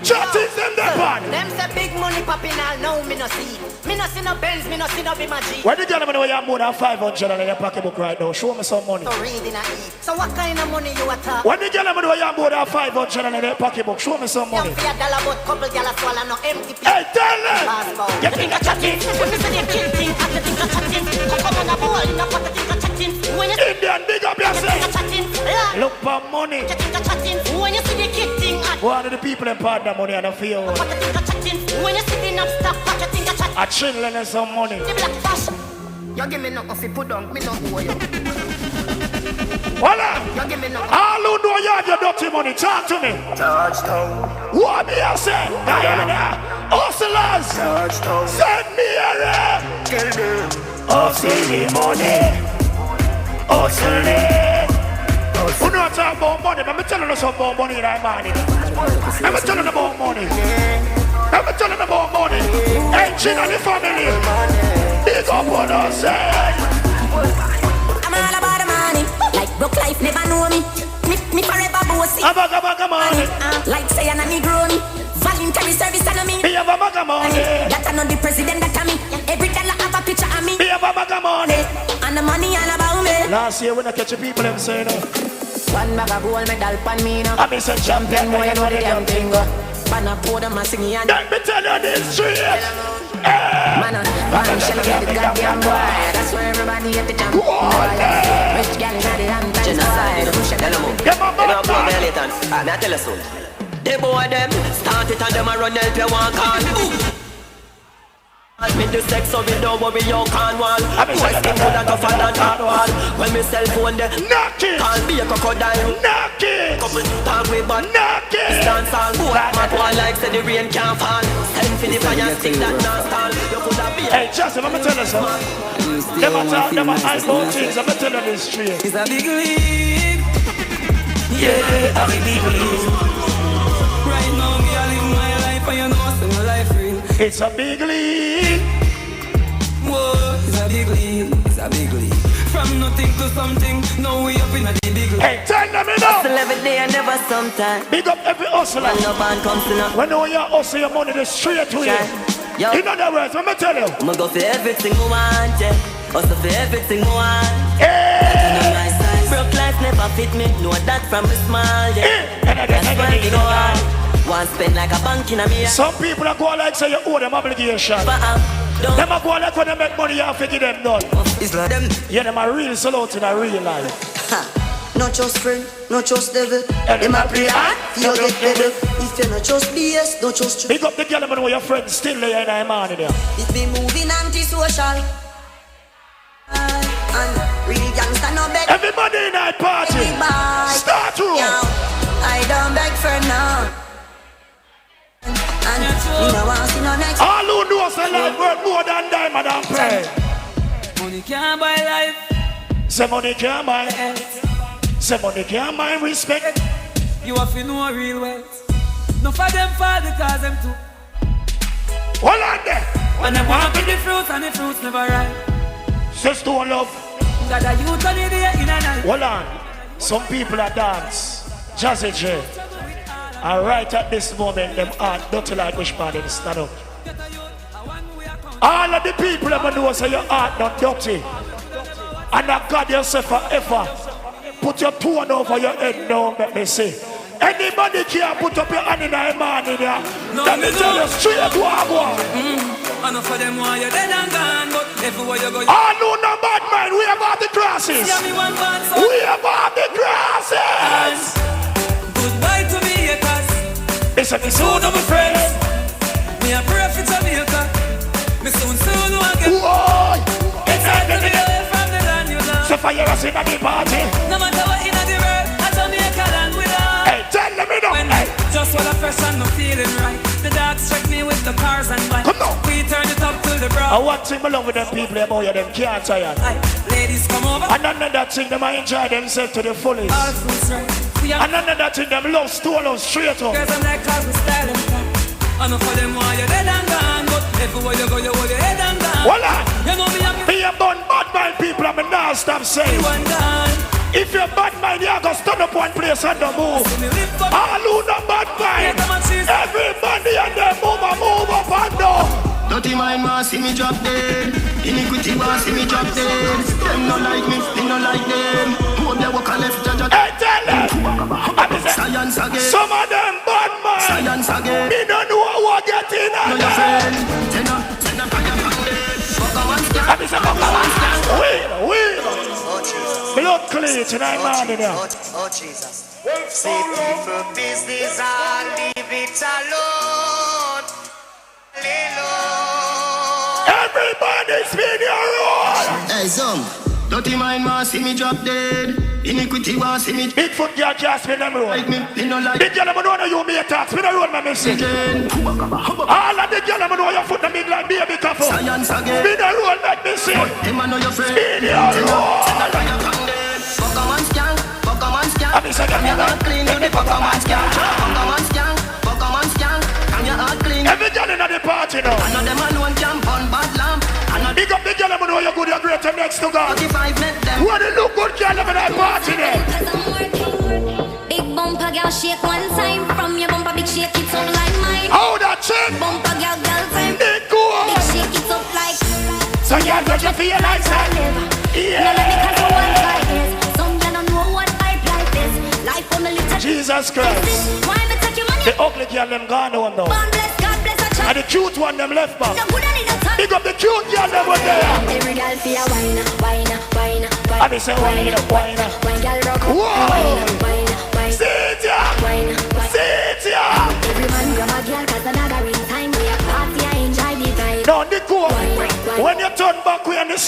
Chattings them there pan. Them say big money popping all now me no see. Me no see no Benz, me no see no Bima G. Why did you know you have more than 500 in your pocketbook right now? Show me some money. So reading I eat. So what kind of money you attack? Why did you know you have more than 500 in your pocketbook? Show me some money. You feel $1 but couple gyal swallow no empty piece. Hey, tell them. You think I chatting? When you say they kill thing, I think I chatting. Come on a bowl, you know what I think I chatting. Indian, big up yourself. Look for money. When you see the kid thing, one of the people in part the money and I feel. When you see the knob stop, what you think I chat? I chilling and some money. The black fashion. You give me nothing fi put down, me no owe you. Voila! You give me nothing. All who know you have your dirty money, talk to me. Touchdown. What me I say? Diana, hustlers. Touchdown. Send me a Kill them. hustle the money. Hustle it. Who know talk about money? Let me tell you something about money right morning. Let me tell you about money. Let me tell you about money. Engine and the family. Big up on us. I'm all about the money. Like broke life never know me. Me forever bossy. Money. Like say I'm a Negroni. Voluntary service and me. Be a bag of money. That I know the president that I me. Every dollar have a picture of me. Be a bag of money. And the money all about me. Last year when I catch the people them say no. One bag of gold medal pan me no. I be say champion boy, you know the damn thing. Man a pour them a singing and let me tell you this straight. Man one shall get the goddamn boy. That's where everybody get the jump. Rich gal in the damn genocide. Get my back. I tell you soon. Them the boy them. Start it and them a run help you walk on. Me do sex so we don't worry you can't wall. Boy skin good and tougher than hard wall. When me cell phone there, knock it. Can't be a crocodile, knock it. Couple talk with but knock it. Dance all boy, mad one like say the rain can't fall. Send for the fire stick that not stall. You could have been. Hey Joseph, I'ma tell you something. Them a talk, them a hype about things. I'ma tell you this straight. It's a big league. Yeah, a big league. Right now me a live my life and you know it's my life real. It's a big league. Whoa, it's a big league. It's a big league. From nothing to something, now we up in a big league. Hey, tell them enough. Hustle every day and never sometime. Big up every hustler. When no band comes to know. When you hustle your money, they straight to you. Yo. In other words, let me tell you. I'ma go for everything I want, yeah. Hustle for everything I want. Hey. Broke life never fit me, know that from a small, yeah. That's why we go on. One spend like a bank in a me. Some people are going like say you owe them obligation. Them are going like when they make money you have to give them done. It's like them. Yeah, them are real salute in a real life. Not just friend, not just devil. Them a play hard, you get devil. If you not just BS, don't just true. Big up the girl and know your friends still there in the morning there. It's been moving anti-social. And real gangsta no beg. Everybody in that party. Everybody. Start to Yo, I don't beg for now. And you know I see no next. All who know us alive worth more than diamond and pray. Money can't buy life. Say money can't buy. Say money can't buy respect. You have to know real wealth. No for them fall because them too. Hold on there. When them want to the fruits and the fruits never ripe. Just to love. Got a youth on the day in a night. Hold on. Some people are dance. Jazzy J. And right at this moment, them heart dirty like which part they stand up. All of the people ever know say your heart not dirty. And not God yourself forever. Put your two hand over your head now, let me see. Anybody can put up your hand in a man in here. Let me tell you straight to our one. I know for them why you're dead and gone, but everywhere you go. I know no bad man, we have all the crosses. We have all the crosses. Goodbye to me, haters. It's a soon of my friends. Me a pray for Jamaica. Me soon will get. Whoa! It's hard to be away from the land you love. So fire us in the party. No matter what in the world, I Jamaica land we love. Hey, tell them it up. Hey. Just while I fresh and not feeling right. The dogs check me with the cars and bikes. We turn it up to the brow. I want to belong with them people about you, them can't tire. Ladies come over. And another thing, them enjoy themselves to the fullest. All fruits right. And another thing, them love stole straight up. Girls I'm like cause we style and plan. I know for them why you're dead and gone, but everywhere you go you hold your head and gone. Voila! You know me I'm be a bad mind people, I'm not stop saying. If you're bad mind, you're gonna stand up one place and don't move. All who not bad mind, everybody and them move up and down. Dirty mind want see me drop dead. Iniquity want see me drop dead. Them no like me, they no like them. Hope they walk a left judge. Hey, tell them. Science again. Some of them bad mind. Science again. Me don't know what get in on your friend. Send up on your bandit. Wait. Blood clean tonight, man. Oh, Jesus. See people business and leave it alone. Everybody spin your roll. Hey, some dirty mind want see me drop dead. Iniquity want see me. Bigfoot girl can't spin them roll. Like me, they no like. Big girl, I know you be a talk. Spin the roll, my message. All of the girl, I know your foot the big like baby couple. Science again. Spin the roll, like me say. Him and know your friend. Spin your roll. Pokemon scan. I'm Can you heart clean? You the Pokemon scan. Pokemon scan. Can you heart clean? Every girl in the party now. I know them alone can burn bad lamp. Big up the girl, I know you're good, you're great, and next to God. 45 met them. What a look good girl in that party there. Big bumper girl shake one time. From your bumper big shake it up like mine. How that chick? Bumper girl time. Big cool. Big shake it up like. So girl, don't you feel like that? Yeah. No, because I want like this. Some girl don't know what life like this. Life on the little. Jesus Christ. Why me take your money? The ugly girl them gone home now. God bless a child. And the cute one them left back. No good at it. Big up the cute girl them over there. Every girl feel wine. I be say wine. Wine girl rock. Whoa. Wine. See it ya. Wine. See it ya.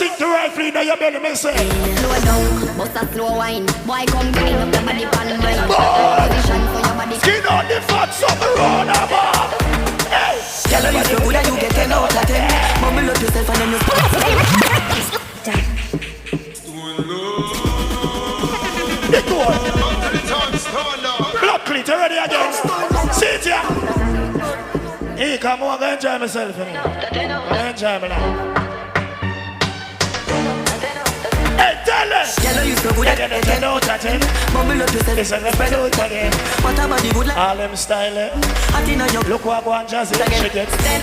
sink the rifle in your belly, me say. Slow down, bust a slow wine. Boy, come bring up your body pan mine. Position for your body. Skin on the fat summer round above. Hey, tell her you so good that you get 10 out of 10. Mumble up yourself and then you the door. Blood cleat already again. See it here. Hey, come on, I enjoy myself. I enjoy my life. Hey, tell us. Tell her you so good at 10 out of 10. Mumble up yourself. Listen, let's play it again. What about the good like? All them style. Look what one Jazzy. She gets 10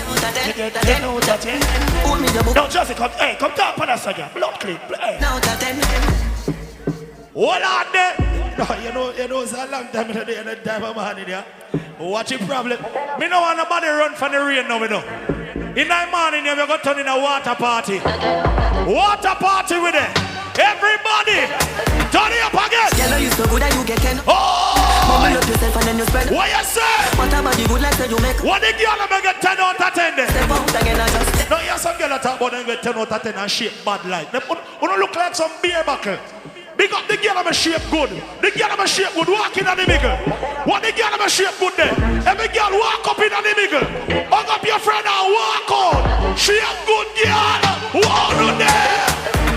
out of 10. Hold me the book. No, Jazzy, come. Hey, come down on us again. Blood cleat. Play. 10 out of 10. Hold on there. No, you know, it's a long time in the day and a time of man in there. Watch your problem. Me no want nobody run from the rain now, me know. In the morning, we go turn in a water party. Water party with it. Everybody, turn it up again. Tell her you so good that you get 10. Oh! Mumble up yourself and then you spread. What you say? What about the good like that you make? What the girl that get 10 out of 10 then? Step out again and just step. No, you have some girl that talk about them get 10 out of 10 and shape bad like. They don't look like some beer buckle. Big up the girl that shape good. The girl that shape good, walk in on the middle. What the girl that shape good there? Every girl walk up in on the middle. Hug up your friend and walk out. Shape good girl. Walk on there.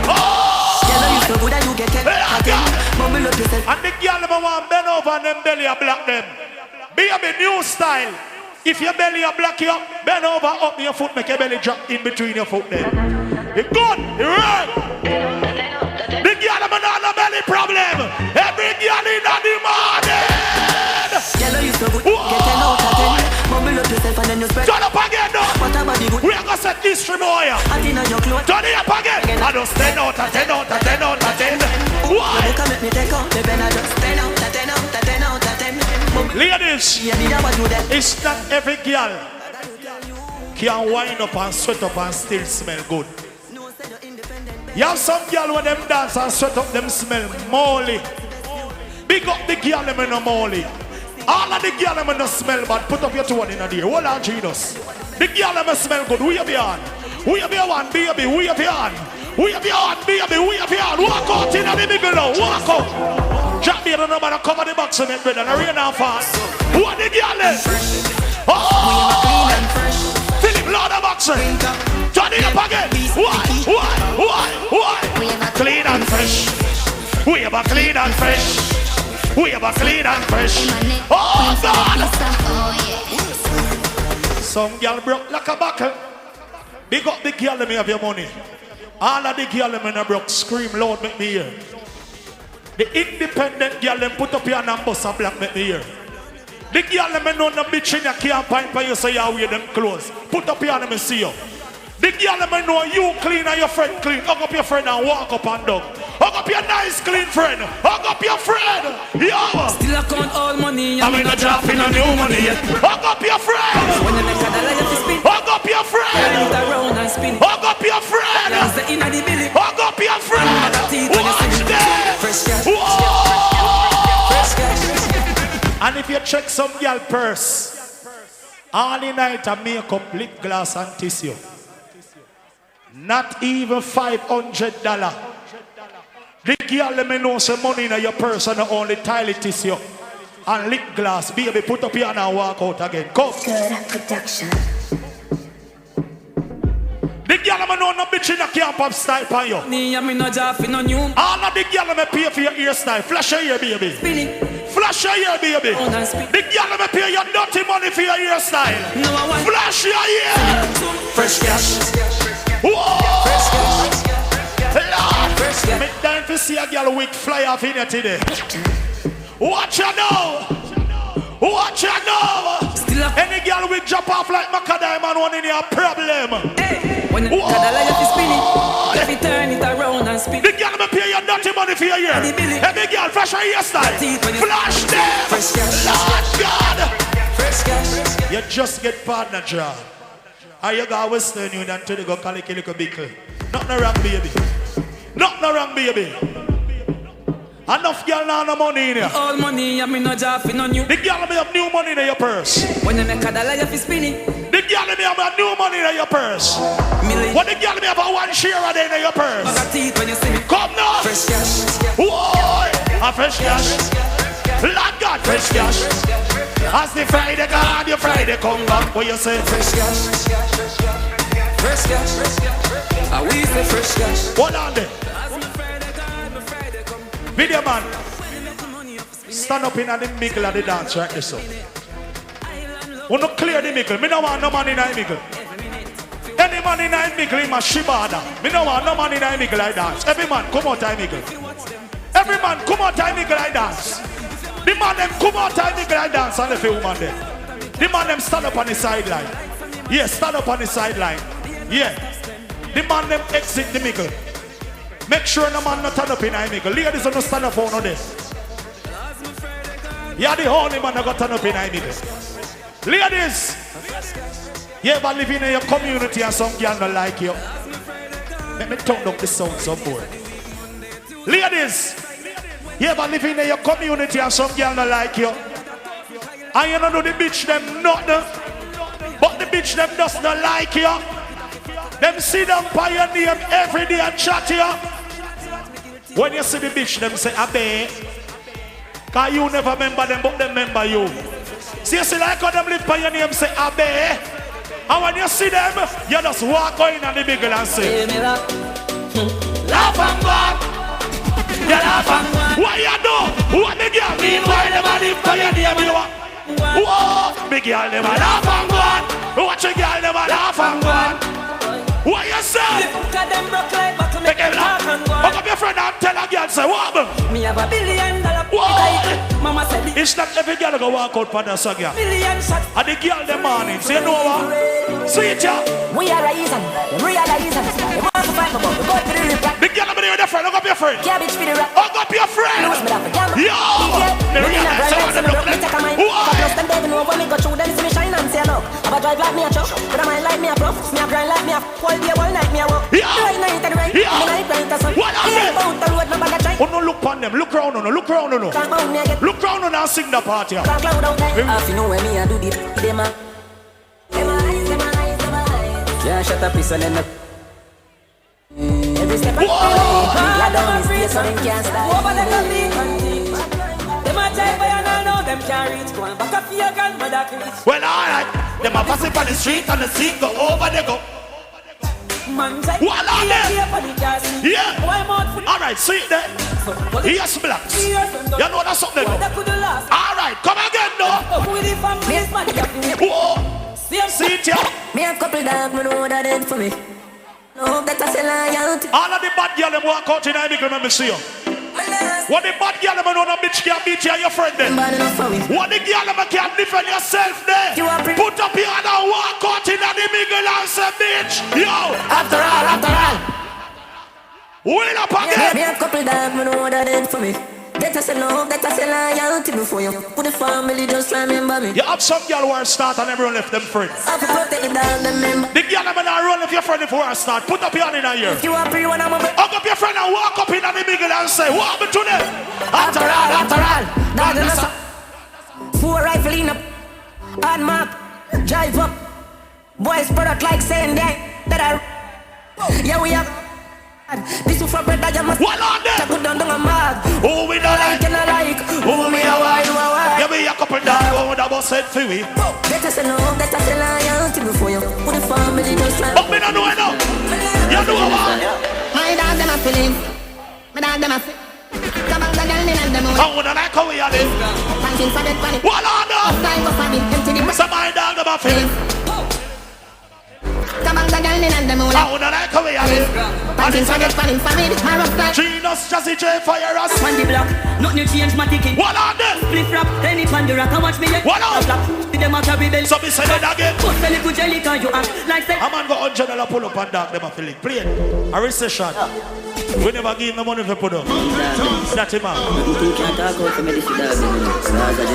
Oh! Tell her you so good that you get 10 out of 10. Mumble up yourself. And the girl that want bend over and them belly a black them. Be a new style. If your belly a black you up, bend over up your foot, make your belly drop in between your foot there. It's good. It's right. The girl that have no belly problem. Every girl in the morning. Tell her you so good. Get 10 out of 10. Mumble up yourself and then you spread. Turn up again now. What about the good? We are going to set this stream over here. I think your clothes. Turn it up again. I just 10 out of 10 out of 10 out of 10. Why? You can make me take out the pen. I just 10 out of 10 out of 10 out of 10. Ladies, Yeah, did I want to do that? it's not every girl can wind up and sweat up and still smell good. You have some girl when them dance and sweat up, them smell molly. Big up the girl them in a molly. All of the girl them in the smell bad. Put up your two one in a day. Hold on, Jesus. The girl them smell good. We have your hand. We have your one, baby. We have your hand. We have your hand, baby. We have your hand. Walk out in the middle now. Walk out. Drop me the number and cover the box in it, brother. And rain and fast. What the girl is? Oh! Philip, Lord of Boxing. Turn it up again. Why? Clean and fresh. We have a clean and fresh. We have a clean and fresh. Oh, God. Some girl broke like a buckle. Big up the girl, let me have your money. All of the girl, let me broke. Scream loud, make me hear. The independent girl, them put up your hand and bust a black, make me hear. The girl, let me know the bitch in your can't find for you, so you wear them clothes. Put up your hand, let me see you. The girl, let me know you clean and your friend clean. Hug up your friend and walk up and down. Hug up your nice clean friend. Hug up your friend. Yo. Still I count all money. I'm in a drop in a new money yet. Hug up your friend. When you make a dollar, you have to spin. Hug up your friend. Turn it around and spin. Hug up your friend. Dance the inner the belly. Hug up your friend. Watch that. Fresh cash. Fresh cash. And if you check some girl purse, all the night I makeup, lip gloss and tissue. Not even $500. The girl let me know some money in your purse and only tile tissue and lip gloss. Baby, put up your hand and walk out again. Go. Good production. The girl let me know no bitch in a camp up style for you. Me and me no job for no new. All of the girl let me pay for your hairstyle. Flash your hair, baby. Spinning. Flash your hair, baby. The girl let me pay your dirty money for your hairstyle. No, I want. Flash your hair. Fresh cash. Whoa! Fresh cash. Lord! Fresh cash. Me dying to see a girl wig fly off in here today. Watch her now! Watch her now! Still up. Any girl wig drop off like macadam and one in here problem. Hey, when you got a light, you spin it. Let me turn it around and spin. The girl me pay your dirty money for your hair. Every girl flash her hairstyle. Flash them! Fresh cash. Lord God! Fresh cash. You just get partner job. Are you going to Western Union to go call it a little bickle? Nothing wrong, baby. Nothing wrong, baby. Enough girl now no money in here. All money, I mean no job for no new. The girl may have new money in your purse. When you make a dollar, you have to spin it. The The girl me have a new money in your purse. What the girl me have a one share a day in your purse. Come now. Fresh cash. Whoa, a fresh cash. Lord God, fresh cash. As the Friday gone, your Friday come back. What you say? Fresh cash. Fresh cash. I we say fresh cash. Hold on there. Video man. Stand up in the middle of the dance right there, so. We not clear the middle. Me no want no man in the middle. Any man in the middle is my shibada. Me no want no man in the middle I dance. Every man come out the middle. Every man come out the middle I dance. The man them come out the middle I dance and the woman there. The man them stand up on the sideline. Yeah, stand up on the sideline. Yeah. The man them exit the middle. Make sure no man not stand up in the middle. Ladies don't stand up on this. Yeah, the only man that got stand up in the middle. Ladies, you ever live in your community and some girl don't like you? Let me turn up the sound some more. Ladies, you ever live in your community and some girl don't like you? And you don't do the bitch them nothing, but the bitch them just don't like you. Them see them by your name every day and chat you. When you see the bitch them say, Abe, cause you never remember them but them remember you. See, you see like how them live by your name say Abe. And when you see them, you just walk in on the middle and say laugh and go. You laugh and go. What you do? What the girl mean why them a live by your name? You want? Whoa, big girl never laugh and go. Watch a girl never laugh and go. What you say? Make them laugh. Hook up your friend and tell a girl say what? Me have $1 billion. Mama said it's not every girl go walk out for the song. And the girl the morning, so you know what? See it ya? We are reason, realizing. You want to fight my boy, go to the rip. The girl over there with your friend, hook up your friend. Cabbage for the rap. Hook up your friend. Yo! The realize how they look like. Why? Them baby know when me go through them see me shine and say look. I drive like me a truck, but I mind like me a prof. Me a grind like me a all day, all night me a walk. Right night and right, night right the sun. What are they? Out the road, no bag a try. Oh no, look on them, look round on them, look round on them. Look round on and sing the party. If you know where me I do the them a. Yeah, shut up, listen and every step I take, glad on his face so them can't stop. Over the complete. Them a jive by and I know them can't reach. Go and back up your grandmother reach. Well, alright. Them a pass it on the street and the seat go over they go. Man, jive. What are they? Yeah. Alright, see it there. Yes, blacks. You know that's something they go. Alright, come again though. Whoa. See it here. Me a couple dogs, me know that ain't for me. No, that I say loyalty. All of the bad girl them walk out in the middle, let me see you. What the bad girl them know no bitch can't beat you and your friend then. What the girl them can't defend yourself then. Put up your hand and walk out in the middle and say bitch. Yo. After all. Wheel up again. Me a couple dogs, me know that ain't for me. That I say love, that I say loyalty before you put the family, just remember me. You have some girl who are start and everyone left them friends. I have to protect the dog, remember. The girl them not run if your friend if you are start. Put up your hand in a ear. If you are free when I'm a bit. Hug up your friend and walk up in the middle and say, what happened to them? After all. Dog in the 4 rifle in a hard mark, drive up. Boys product like saying that yeah, we have. This is for bread that you must. What on them? Good down a mag. Who we don't like? Can I like? Who me a why? Yeah, me a couple dogs. Who that was said for me? That I say love, that I say loyalty before you put the family just like. But me don't know enough. You know what? My dog them a feeling. My dog them a feel. Come on, the girl in them. I wanna like how we are live. Punching for that funny. What on them? Time for family. Empty the. So my dog them a feeling. Come on, the girl in them. I wanna like how we are live. Punching for that funny. Family. My rough guy. Genius, Jazzy J, fire us. On the block, nothing change my ticket. What on them? Split rap, any fan the rock, watch me yet. What on? Them a carry bell. So me say that again. Put belly to jelly, cause you act like that. A man go $100 pull up and dog them a feeling. Play it. A recession. We never give him the money for put up. That's him man.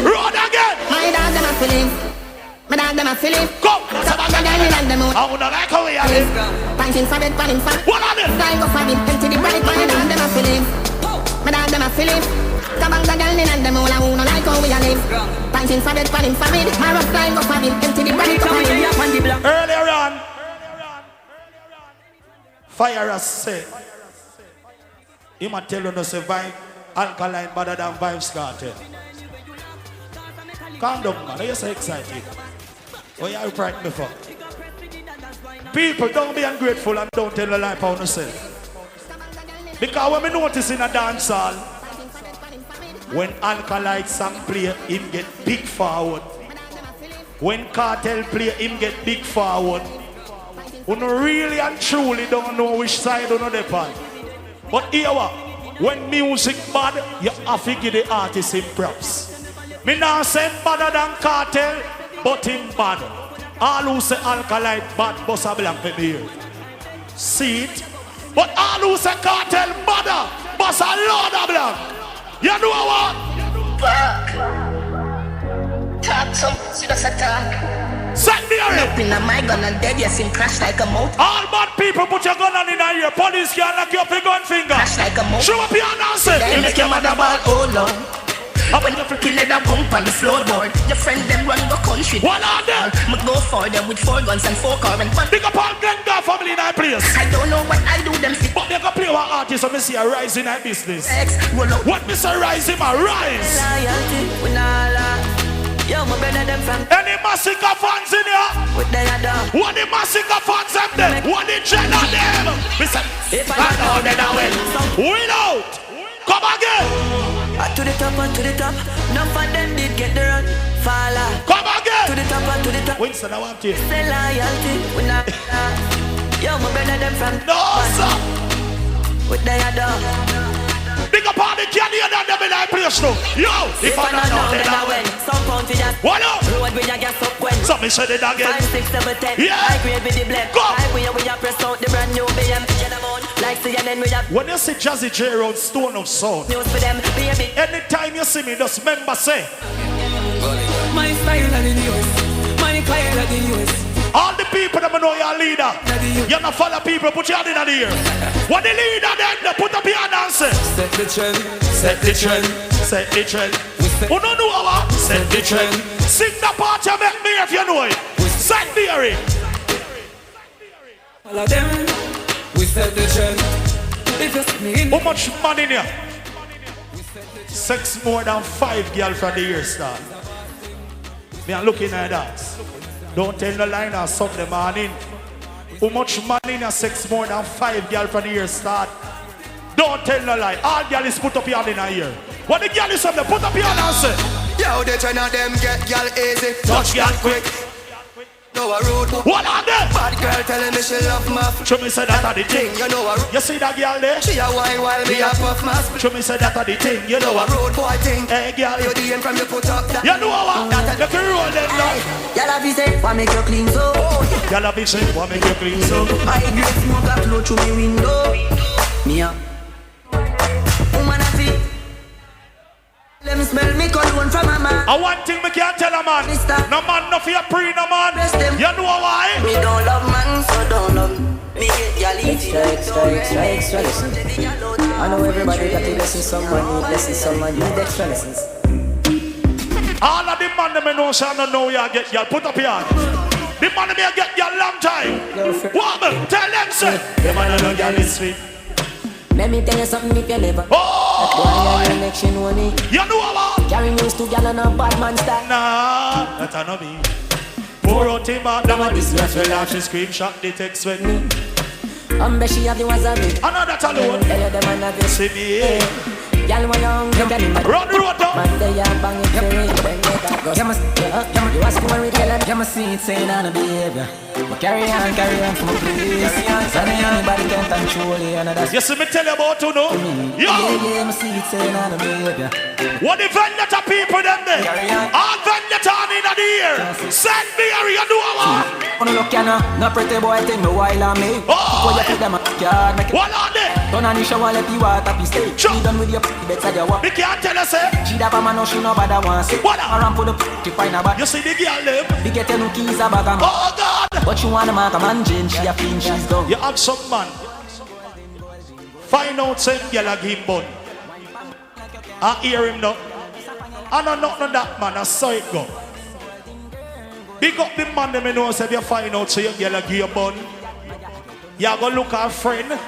Run again. My dog them a feeling. My dog them a feeling. Come. Come on, the girl in them. I wanna like how we are live. Punching for that funny. What on them? Time for family. Empty the bright. My dog them a feeling. My dog them a feeling. Kabang the girl in and them all a who no like how we a live. Pinting for bed, pan him for it. My rough line go for it. Empty the granny cup and him on the block. Earlier on, Fire has said, he might tell you no survive alkaline better than Vybz Kartel. Calm down, man. Are you so excited? What are you frightened me for? People, don't be ungrateful and don't tell the lie for yourself. Because when we notice in a dance hall, when alkaline song play, him get big forward. When Kartel play, him get big forward. You really and truly don't know which side you know they on. But here, when music bad, you have to give the artist him props. Me not say better than Kartel, but him bad. All who say alkaline bad, bossa blank for me here. See it? But all who say Kartel bad, bossa load blank. You know what? Fuck. Talk some, see that's a talk. Set me here. Up in a my gun and dead, yes, him crash like a moat. All bad people put your gun on in a ear. Police can't lock you up your gun finger. Crash like a moat. Show up your hand and say. You make your mother ball, oh Lord. When you freaking let them pump on the floorboard. Your friend them run the country. What are they? I'ma go for them with 4 guns and 4 cars and one. Big up all Glengar family in that place. I don't know what I do them see. But they can play with artists so me see a rise in that business. Roll out. What me say rise him a rise? Loyalty, we not lie. Yo, my brother them from any Massacre fans in here? What they are done? What the Massacre fans them there? What the Jenna them? Listen, if I know then I will. Win out! Come again! To the top and to the top. None of them did get the run. Fall out. Come again! To the top and to the top. Winston, I want you. Say loyalty, we not lie. Yo, my brother them from no, sir! What they are done? Big up all the Canadian and them in that place now. Yo! If I not know then I will. Some pound for that. What up? Road with your gas up when. So me say it again. 5, 6, 7, 10. Yeah! I grade with the blend. Go! I we are press out the brand new BM. Get them on. Like CNN with that. When you see Jazzy J around Stone of Sound, news for them, baby. Anytime you see me, just remember say. My style of the news. My style of the news. All the people that know you're a leader. You're not follow people, put your hand in the ear. What the leader then, they put up your hand and say. Set the trend, set the trend, set the trend. Who don't know what? Set the trend. Sing the part you make me if you know it. Set the ear. All of them, we set the trend. If you see me in. How much money in here? 6 more than 5 girls from the year start. Me are looking at that. Don't tell the line or Sunday morning. How much money in a 6 more than 5 girls from the year start? Don't tell no lie. All girls put up your hand in a year. What the girls have, they put up your hand and say. Yo, they trying to them get girl easy. Touch girl quick. No a rude. What are they? Bad girl telling me she love my show me say that are the thing. You know a you see that girl there? She a wine while me a puff my show me say that are the thing. You know a road boy thing. Hey girl, you the from you put up that. You know what? If you roll them down. Y'all have say, why make you clean so? Y'all have say, why make you clean so? I great smoke that flow through me window. Mia. Woman I feel. Let me smell me cologne from a man. One thing me can't tell a man. No man no fear pre no man. You know why? Me don't love man, so don't love me. Get y'all Extra listen. I know everybody got to listen someone need extra lessons. All of the man them know shall not know you get y'all. Put up your hand. The man them get y'all long time. What man? Tell them say. The man know y'all is sweet. Let me tell you something if you never. Oh! Your connection money. You know what? Carry news to gal and a bad man style. Nah, that's not me. Pour out him out, now this last well, she screenshot the text when me. She have the ones of it. I know that alone. Tell you the man of it. See me. Y'all want young, you can imagine. Run the road down. Man, they are banging for it. When they got go. You ask him when we tell him. You must see it saying on a behavior. But carry on for please. Son of anybody can control you. You see me tell you about you know? Yo! Yeah, must see it saying on a behavior. What the vendetta people them there? All vendetta in the ear. Send me here, you know what? Wanna look ya no pretty boy thing no while on me. Before you put them a yard, make it. What are they? Turn on the shower, let the water be stay. She done with your better you walk. Me can't tell her say. She da pa man no she no bad one say. What? Around for the to find a bad. You see the girl them? They get no keys a bag of. Oh God! But you wanna mark a man Jane, she a fiend, she's done. You have some man. Find out say girl a give bun. I hear him now. I know nothing of that man, I saw it go. Big up the man that me know say if you find out so you get a gear bun. You go look at a friend.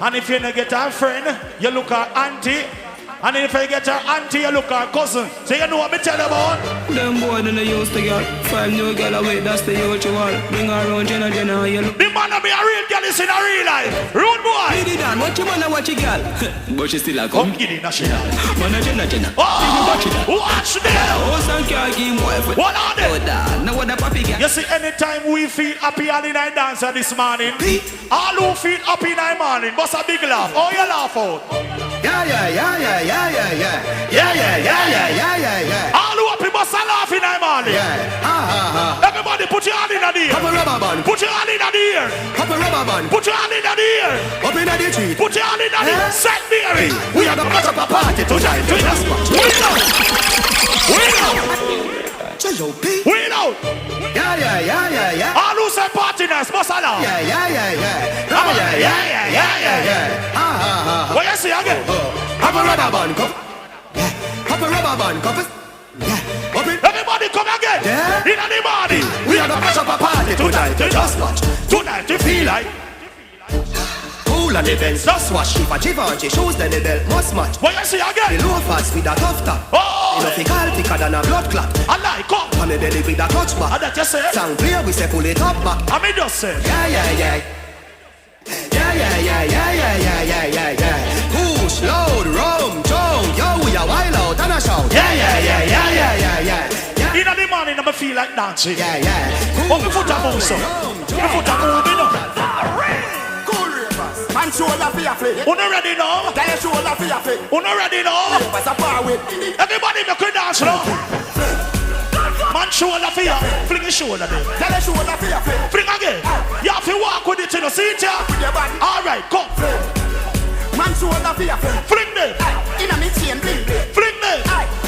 And if you don't get a friend, you look at auntie. And if you get your auntie, you look at cousin. So you know what me tell you about? Them boy then they used to get 5 new girl away, that's the usual. Bring her around Jenna you look. The man be a real girl is in a real life. Rude boy. Lady Dan, what you man watch your girl? But she still a come. Get in a shit. Man a Jenna. Watch them. Oh, son can't give him wife. What are they? Now what the papi get? You see, anytime we feel happy all in our dancer this morning, all who feel happy in our morning, bust a big laugh. Oh, you laugh out. Yeah. All who happy bust a laugh in our morning. Everybody put your hand in the ear. Have a rubber band. Put your hand in the ear. Have a rubber band. Put your hand in the ear. Up in the tree. Put your hand in the ear. Set Mary. We are gonna up a party tonight. We know. J.O.P. We know. Yeah. All who say party nice, bust a laugh. Yeah. What you see again? Have a rubber band cup. Have a rubber band cup. Everybody come again. Yeah. In the morning. We are gonna up a party tonight. Just watch. Tonight you feel like cool and the Benz. Just watch. If a Givenchy shoes then the belt must match. what you see again? The loafers with a tough top. Oh. You know fi call thicker than a blood clot. I like come. On the belly with a clutch back. And that you say? Sound clear, we say pull it up back. I mean just say. Yeah. Push, load, rum, jump. Yo, we are wild out and a shout. Yeah. In the morning, I feel like dancing. Yeah. Oh, me foot a move, so. Me foot a move, you know. Cool ravers. Man, shoulder for your flick. Who not ready now? Tell your shoulder for your flick. Who not ready now? What's a bar with? Everybody make a dance now. Man, shoulder for you. Fling your shoulder there. Tell your shoulder for your flick. Fling again. You have to walk with it, you know. See it here? With your body. All right, come. Man, shoulder for your flick. Fling there. In a me chain, bling. Fling there.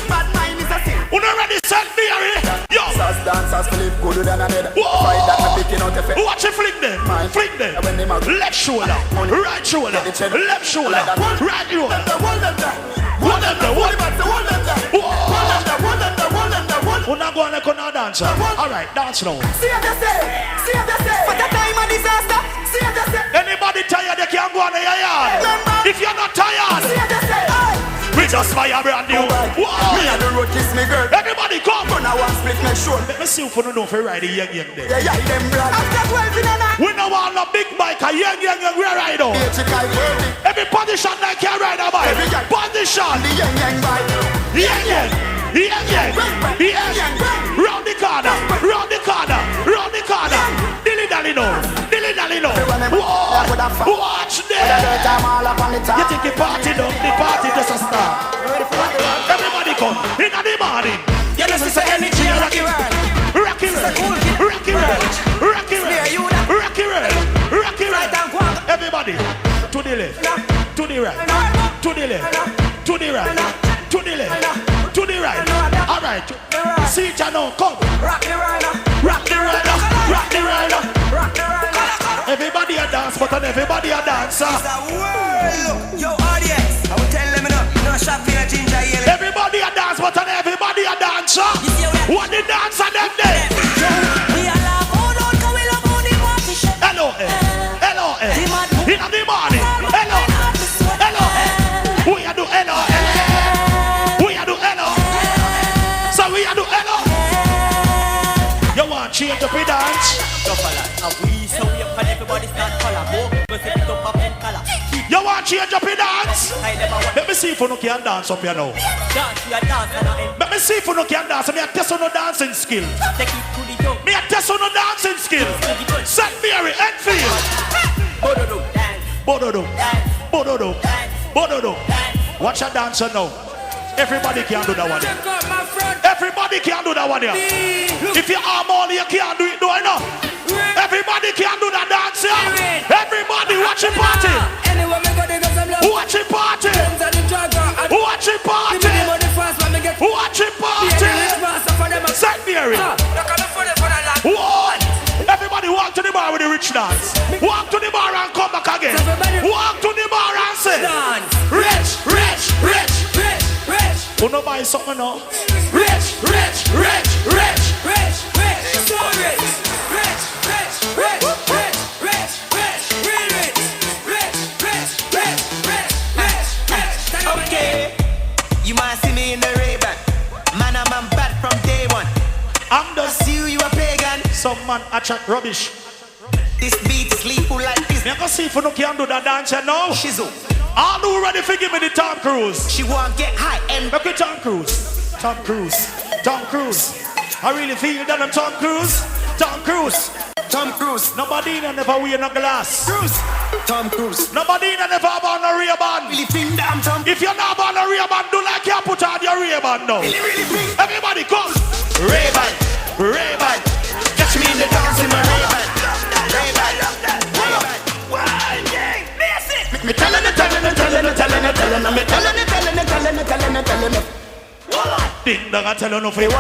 Bad mind is a sin. Who not ready? Set Mary. Yo. Dancers flip good than a dead. Whoa. Fight that me picking out the face. Watch it fling there. Fling there. Left shoulder. Right shoulder. Left shoulder. Right shoulder. Hold them there. We're not going to go now dance. All right, dance now. See what they say. For the time of disaster. See what they say. Anybody tired, they can't go on your yard. If you're not tired, See what they say. we just fire brand new. Me and the road kiss me girl. Everybody come. Run a one split, make sure. Let me see if you don't know if you ride a young there. Yeah, them brand. After 12 in a night. We don't want no big bike, a young, we ride on. Every position like you ride a bike. Position. The young bike. Young. Round the corner. Dilly dally no. Watch there. You think the party done? The party just a start. Everybody come. In the morning. You just say energy and rocky world. Everybody, to the left, to the right, to the left, to the right, to the left, to the right. All right, see it now, come. Rock the rider. Everybody a dance, but not everybody a dancer. Yo, audience, I will tell them no shop in a ginger ale. Everybody a dance, but not everybody a dancer. What the dancer them there? We are love, oh no, come we love, oh the party shit. Hello, in the morning. Hello. We are do hello. So we are do hello. You want change up your dance? You want change up your dance? Let me see if you can dance up here now. Let me see if you can dance. Me a test on no dancing skill. Me a test on no dancing skill. St. Mary, Enfield. Bododo. Watch a dancer now. Everybody can do that one. Everybody can do that one here. If you arm all, you can't do it, do I know? Everybody can do that dance here. Everybody watch it party. Watch it party. Watch it party. Watch it party. St. Mary. One. Everybody walk to the bar with the rich dance. Walk to the bar and come back again. Walk to the bar and say, rich. Who no buy something now? Rich, rich, rich, rich, rich, rich, so rich, rich, rich, rich, rich, rich, rich, rich, rich, rich, rich, rich, rich. Okay, you might see me in the Ray-Ban. Man, I'm bad from day one. I'm the see you a pagan. Some man a chat rubbish. This beat is lethal like this. Me can see if you no can do that dance now. Shizzle. All who ready for give me the Tom Cruise? She want get high and look at Tom Cruise. Tom Cruise. Tom Cruise. I really feel that I'm Tom Cruise. Tom Cruise. Tom Cruise. Nobody never wear no glass. Cruise. Tom Cruise. Nobody never born a Ray-Ban. Really think that I'm Tom. If you're not born a Ray-Ban, do like you put on your Ray-Ban now. Really think. Everybody come. Ray-Ban. Ray-Ban. Catch me in the dance in my Ray-Ban. Ray-Ban. Ray-Ban. Why? Me telling it. Ding dong, I tell you no for you.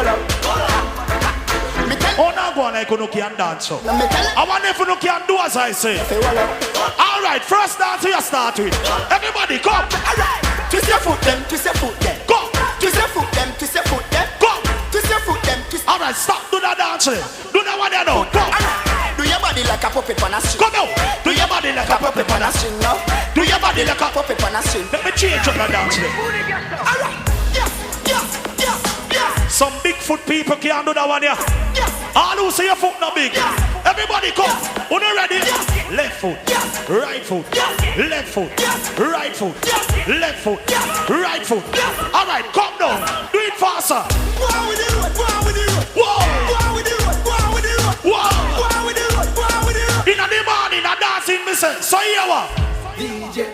Oh, now go on, I can dance. So I wonder if you can do as I say. All right, first dance you start with. Everybody come. All right. Twist your foot them, twist your foot them. Go. Twist your foot them, twist your foot them. Go. Twist your foot them, twist. All right, stop. Do that dance. Do that one there now. Go. Do your body like a puppet on a string. Come now. Do your body like a puppet on a string now. Do your body like a puppet on a string. Let me change up the dance. All right. Some big foot people can't do that one here. All who say your foot not big. Everybody come. Who not ready? Left foot, right foot, left foot, right foot, left foot, right foot. All right, come down. Do it faster. In the morning, a dancing, me say. So here what? DJ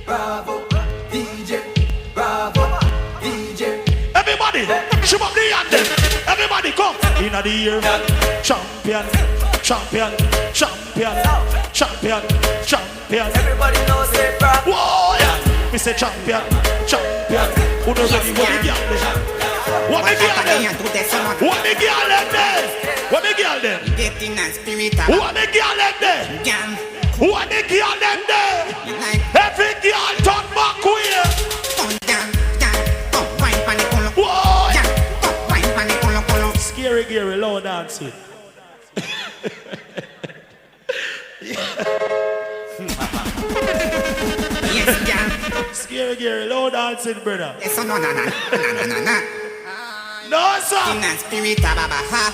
Bravo, DJ Bravo, DJ. Everybody, shoot up the hand then. Everybody come. In the year, champion, champion, champion, champion, champion. Everybody knows it, bro. Whoa, yeah. Me say champion, champion. Who knows what the girl there? What the girl there? What the girl there? What the girl there? Getting that spirit. What the girl there? What the girl there? Every girl turn back here. Scary Gary, low dancing. Yes, girl. Scary Gary, low dancing, brother. Yes, no. No, sir. In that spirit, baba, ha.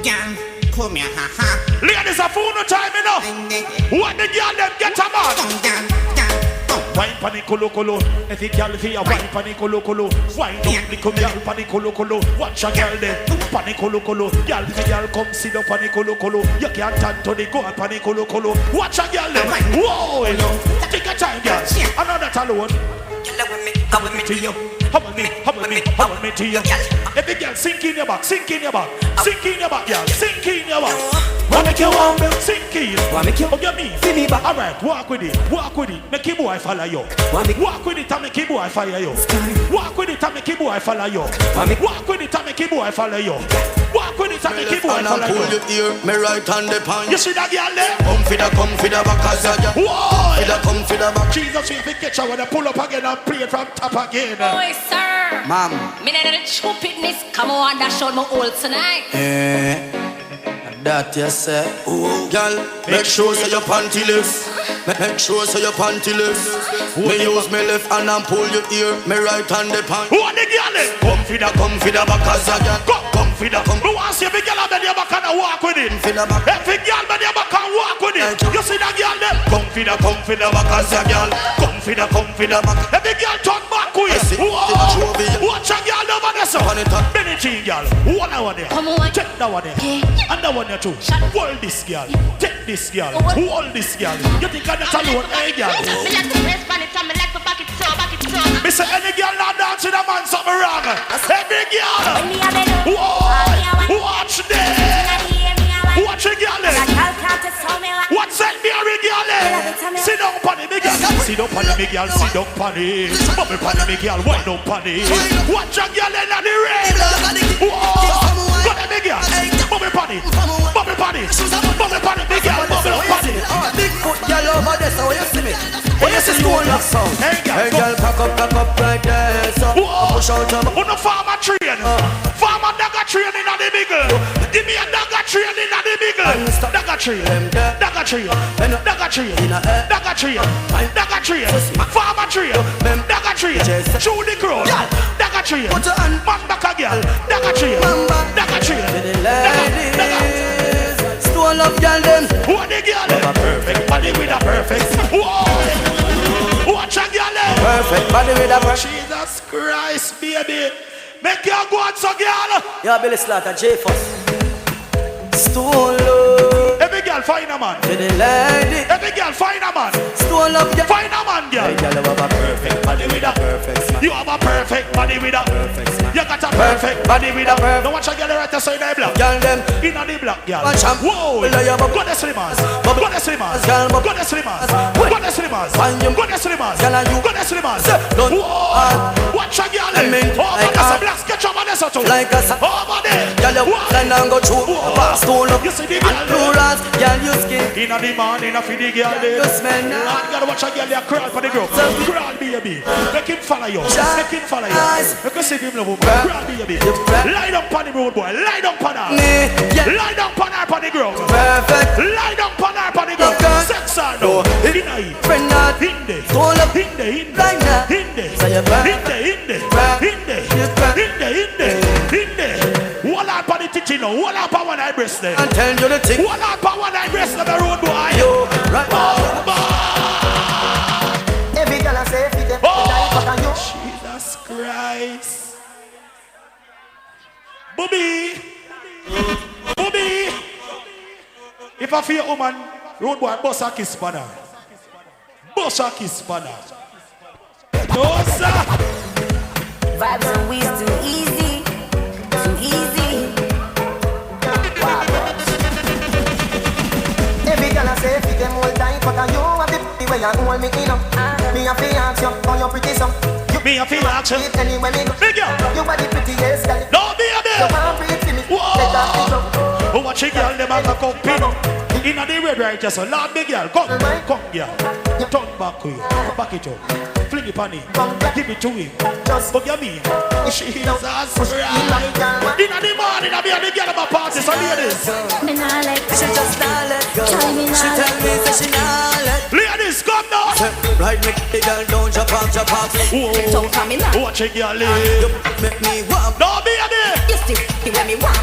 Girl, come here, ha, ha. Ladies, a phone no time enough. What the girl them get a man? Wine panic colo. If you girl feel wine panic colo. Wine up the come girl panic colo. Watch a girl there. Panic colo. Girl come sit up panic colo. You can't turn to the go and panic colo. Watch a girl there. Whoa, take a time, girl. Another alone. Come with me to you. Come with me to you. Every girl sink in your back, sink in your back, girl, sink in your back. What make you want me? Sink in. What make you? Oh, you mean? See me back. All right, walk with it. Make him boy follow you. Walk with it and make him boy follow you. Walk with it and make him boy follow you. Walk with it and make him boy follow you. Walk with it and make him boy follow you. Pull your ear, me right hand upon you. You see that girl there? Come for the back as a girl. Whoa! Come for the back. Jesus, if you catch her when I pull up again and play it from top again. Boy, sir. Mom. Me need the stupidness. Come on, dash out my old tonight. That you say. Ooh, girl, make sure so your panty lifts. Make sure so your panty lifts. Me use me left hand and pull your ear. Me right hand the pan. Who are the girl? Come for the back as a girl. Come for the. Who wants to see the girl bend your back and walk with it? Every girl bend your back and walk with it. You see that girl there? Come for the back as a girl. Come for the back. Every girl turn back with it. Watch a girl over there, sir. Benny G girl. One over there. Check that one there. And that one there too. Hold this girl. Take this girl. Hold this girl. You think I'm not alone, hey girl? Me like to press on it and me like to back it so. Me say any girl not dancing a man something wrong. Every girl. Whoa. Watch this. Watch a girl. What's that Mary girl? Sit down on the big girl. Sit down on the big girl. Sit down on it. Bubble on the big girl. Wind up on it. Watch a girl in the rain. Whoa. Go the big girl. Bubble on it. Bubble on it. Bubble on the big girl. Bubble on it. Big foot girl over there, so you see me. When you see stone up sound. Hey girl, cock up right there, so. push out your Who no farmer train? Farmer dagger train in the middle. Give me a dagger train in the middle. Dagger train. Dagger train. Dagger train. Dagger train. Dagger train. Farmer train. Dagger train. Through the crowd. Dagger train. Man back again. Dagger train. Dagger train. Stone love girl them. What the girl? A perfect body with a perfect. Whoa. Watch a girl. Perfect body with a perfect. Jesus Christ, baby. Make your go on, so girl. Yeah, Billy Slaughter, J-Force. Stone love. Every girl find a man. To the lady. Every girl find a man. Stone love girl. Find a man, girl. Hey, girl, you have a perfect body with a perfect smile. You have a perfect body with a perfect smile. You got a perfect body with a perfect. Don't watch a girl right side the block. Girl them. In the block, girl. Watch them. Whoa. Go the slimmers. Go the slimmers. Go the slimmers. Go the slimmers. Go the slimmers. Girl and you. Go the slimmers. Whoa. Watch a girl. Over there, black sketch over there, so too. Like a over there. Girl, you stand and go through. Stone love. You see the girl. Plurals. Girl, you skin. In the morning, I feel the girl there. You smell now. You gotta watch a girl there crawl for the group. Crawl, baby. Make him follow you. Make him follow you. Make him see him love. Crawl, baby. Lie down on the road, boy. Lie down on her. Lie down on her on the ground. Perfect. Lie down on her on the ground. Sex her now. In the friend not. In the. Stone love. In the. In Like that. the. In the. So you're perfect. In the. In the. In the. In the. Wall out on the titty now. Wall out on one eye breast there. And tell you the thing. Wall out on one eye breast of the road, boy. Yo, right. Every girl I say fit them. Jesus Christ. Bobby. Bobby. If I feel a woman, road boy, boss a kiss for her. Boss a kiss for her. No, sir. Vibes and weeds too easy. Too easy. Wow, boss. Every girl I say fit them all time, but you have the way you hold me in up. Me a feel ask you, how you pretty so. Me a feel ask you. Anywhere me go. Big girl. You are the prettiest girl. No, be a bit. You want pretty me. Take off the glove. Oh, watch a girl, them have a cup in. In the red right just so Lord big girl, come girl. Turn back to you. Back it up. Fling it on him. Give it to him. But you mean Jesus Christ. In the morning, I'll be at the girl of my party, so ladies. Me nah let go. She just not let go. She tell me that she not let. Ladies, come now. Right, make the girl don't jump off. Don't come in now. Watch a girl, you make me warm. No, be a bit. You still when me warm,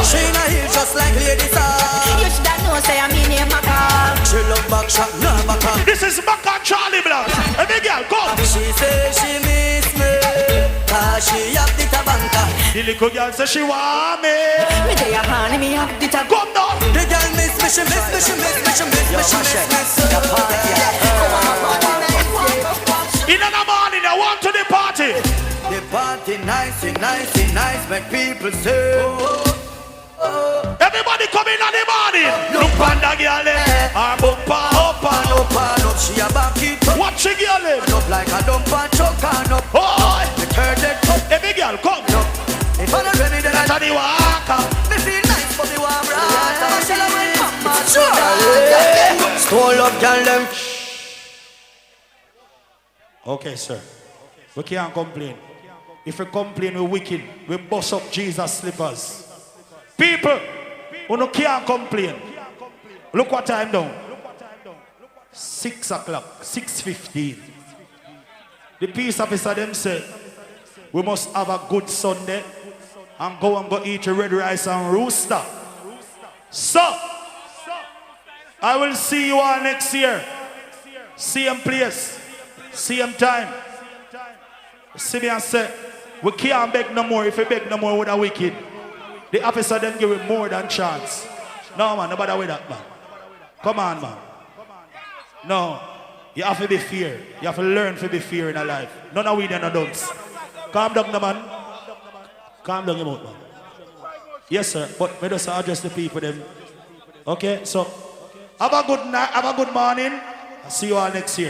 She not here just like ladies are. You should have known say I'm in here, Maca. She love back shot, no Maca. This is Maca and Charlie Black. A big girl, come. She say she miss me, cause she have the tabanka. The little girl say she want me. Me day a honey, me have the tab. Come down. The girl miss me, she miss me, she miss me, she miss me, she miss me. In the morning, I want to the party. The party nice, nice, make people say. Everybody come in the morning. Look on the girl, her bumper up and up and up. She a back it up. Watch the girl, up like a dumper truck and up. Oh, the third leg up. Every girl, come. If I'm not ready, then I the walker. Me feel nice for the warm right. Stole up, girl, them. Okay, sir. We can't complain. If we complain, we're wicked. We bust up Jesus' slippers. People, who can't complain. Look what time down. 6 o'clock, 6:15. The peace officer them said, we must have a good Sunday and go eat a red rice and rooster. So, I will see you all next year. Same place, same time. See me and say, we can't beg no more. If we beg no more, we're wicked. The officer them give it more than chance. No man, nobody with that man. Come on, man. No, you have to be fair. You have to learn to be fair in a life. None of we then are dunce. Calm down, man. Calm down your mouth, man. Yes, sir. But we just address the people them. Okay, so have a good night, have a good morning. I'll see you all next year.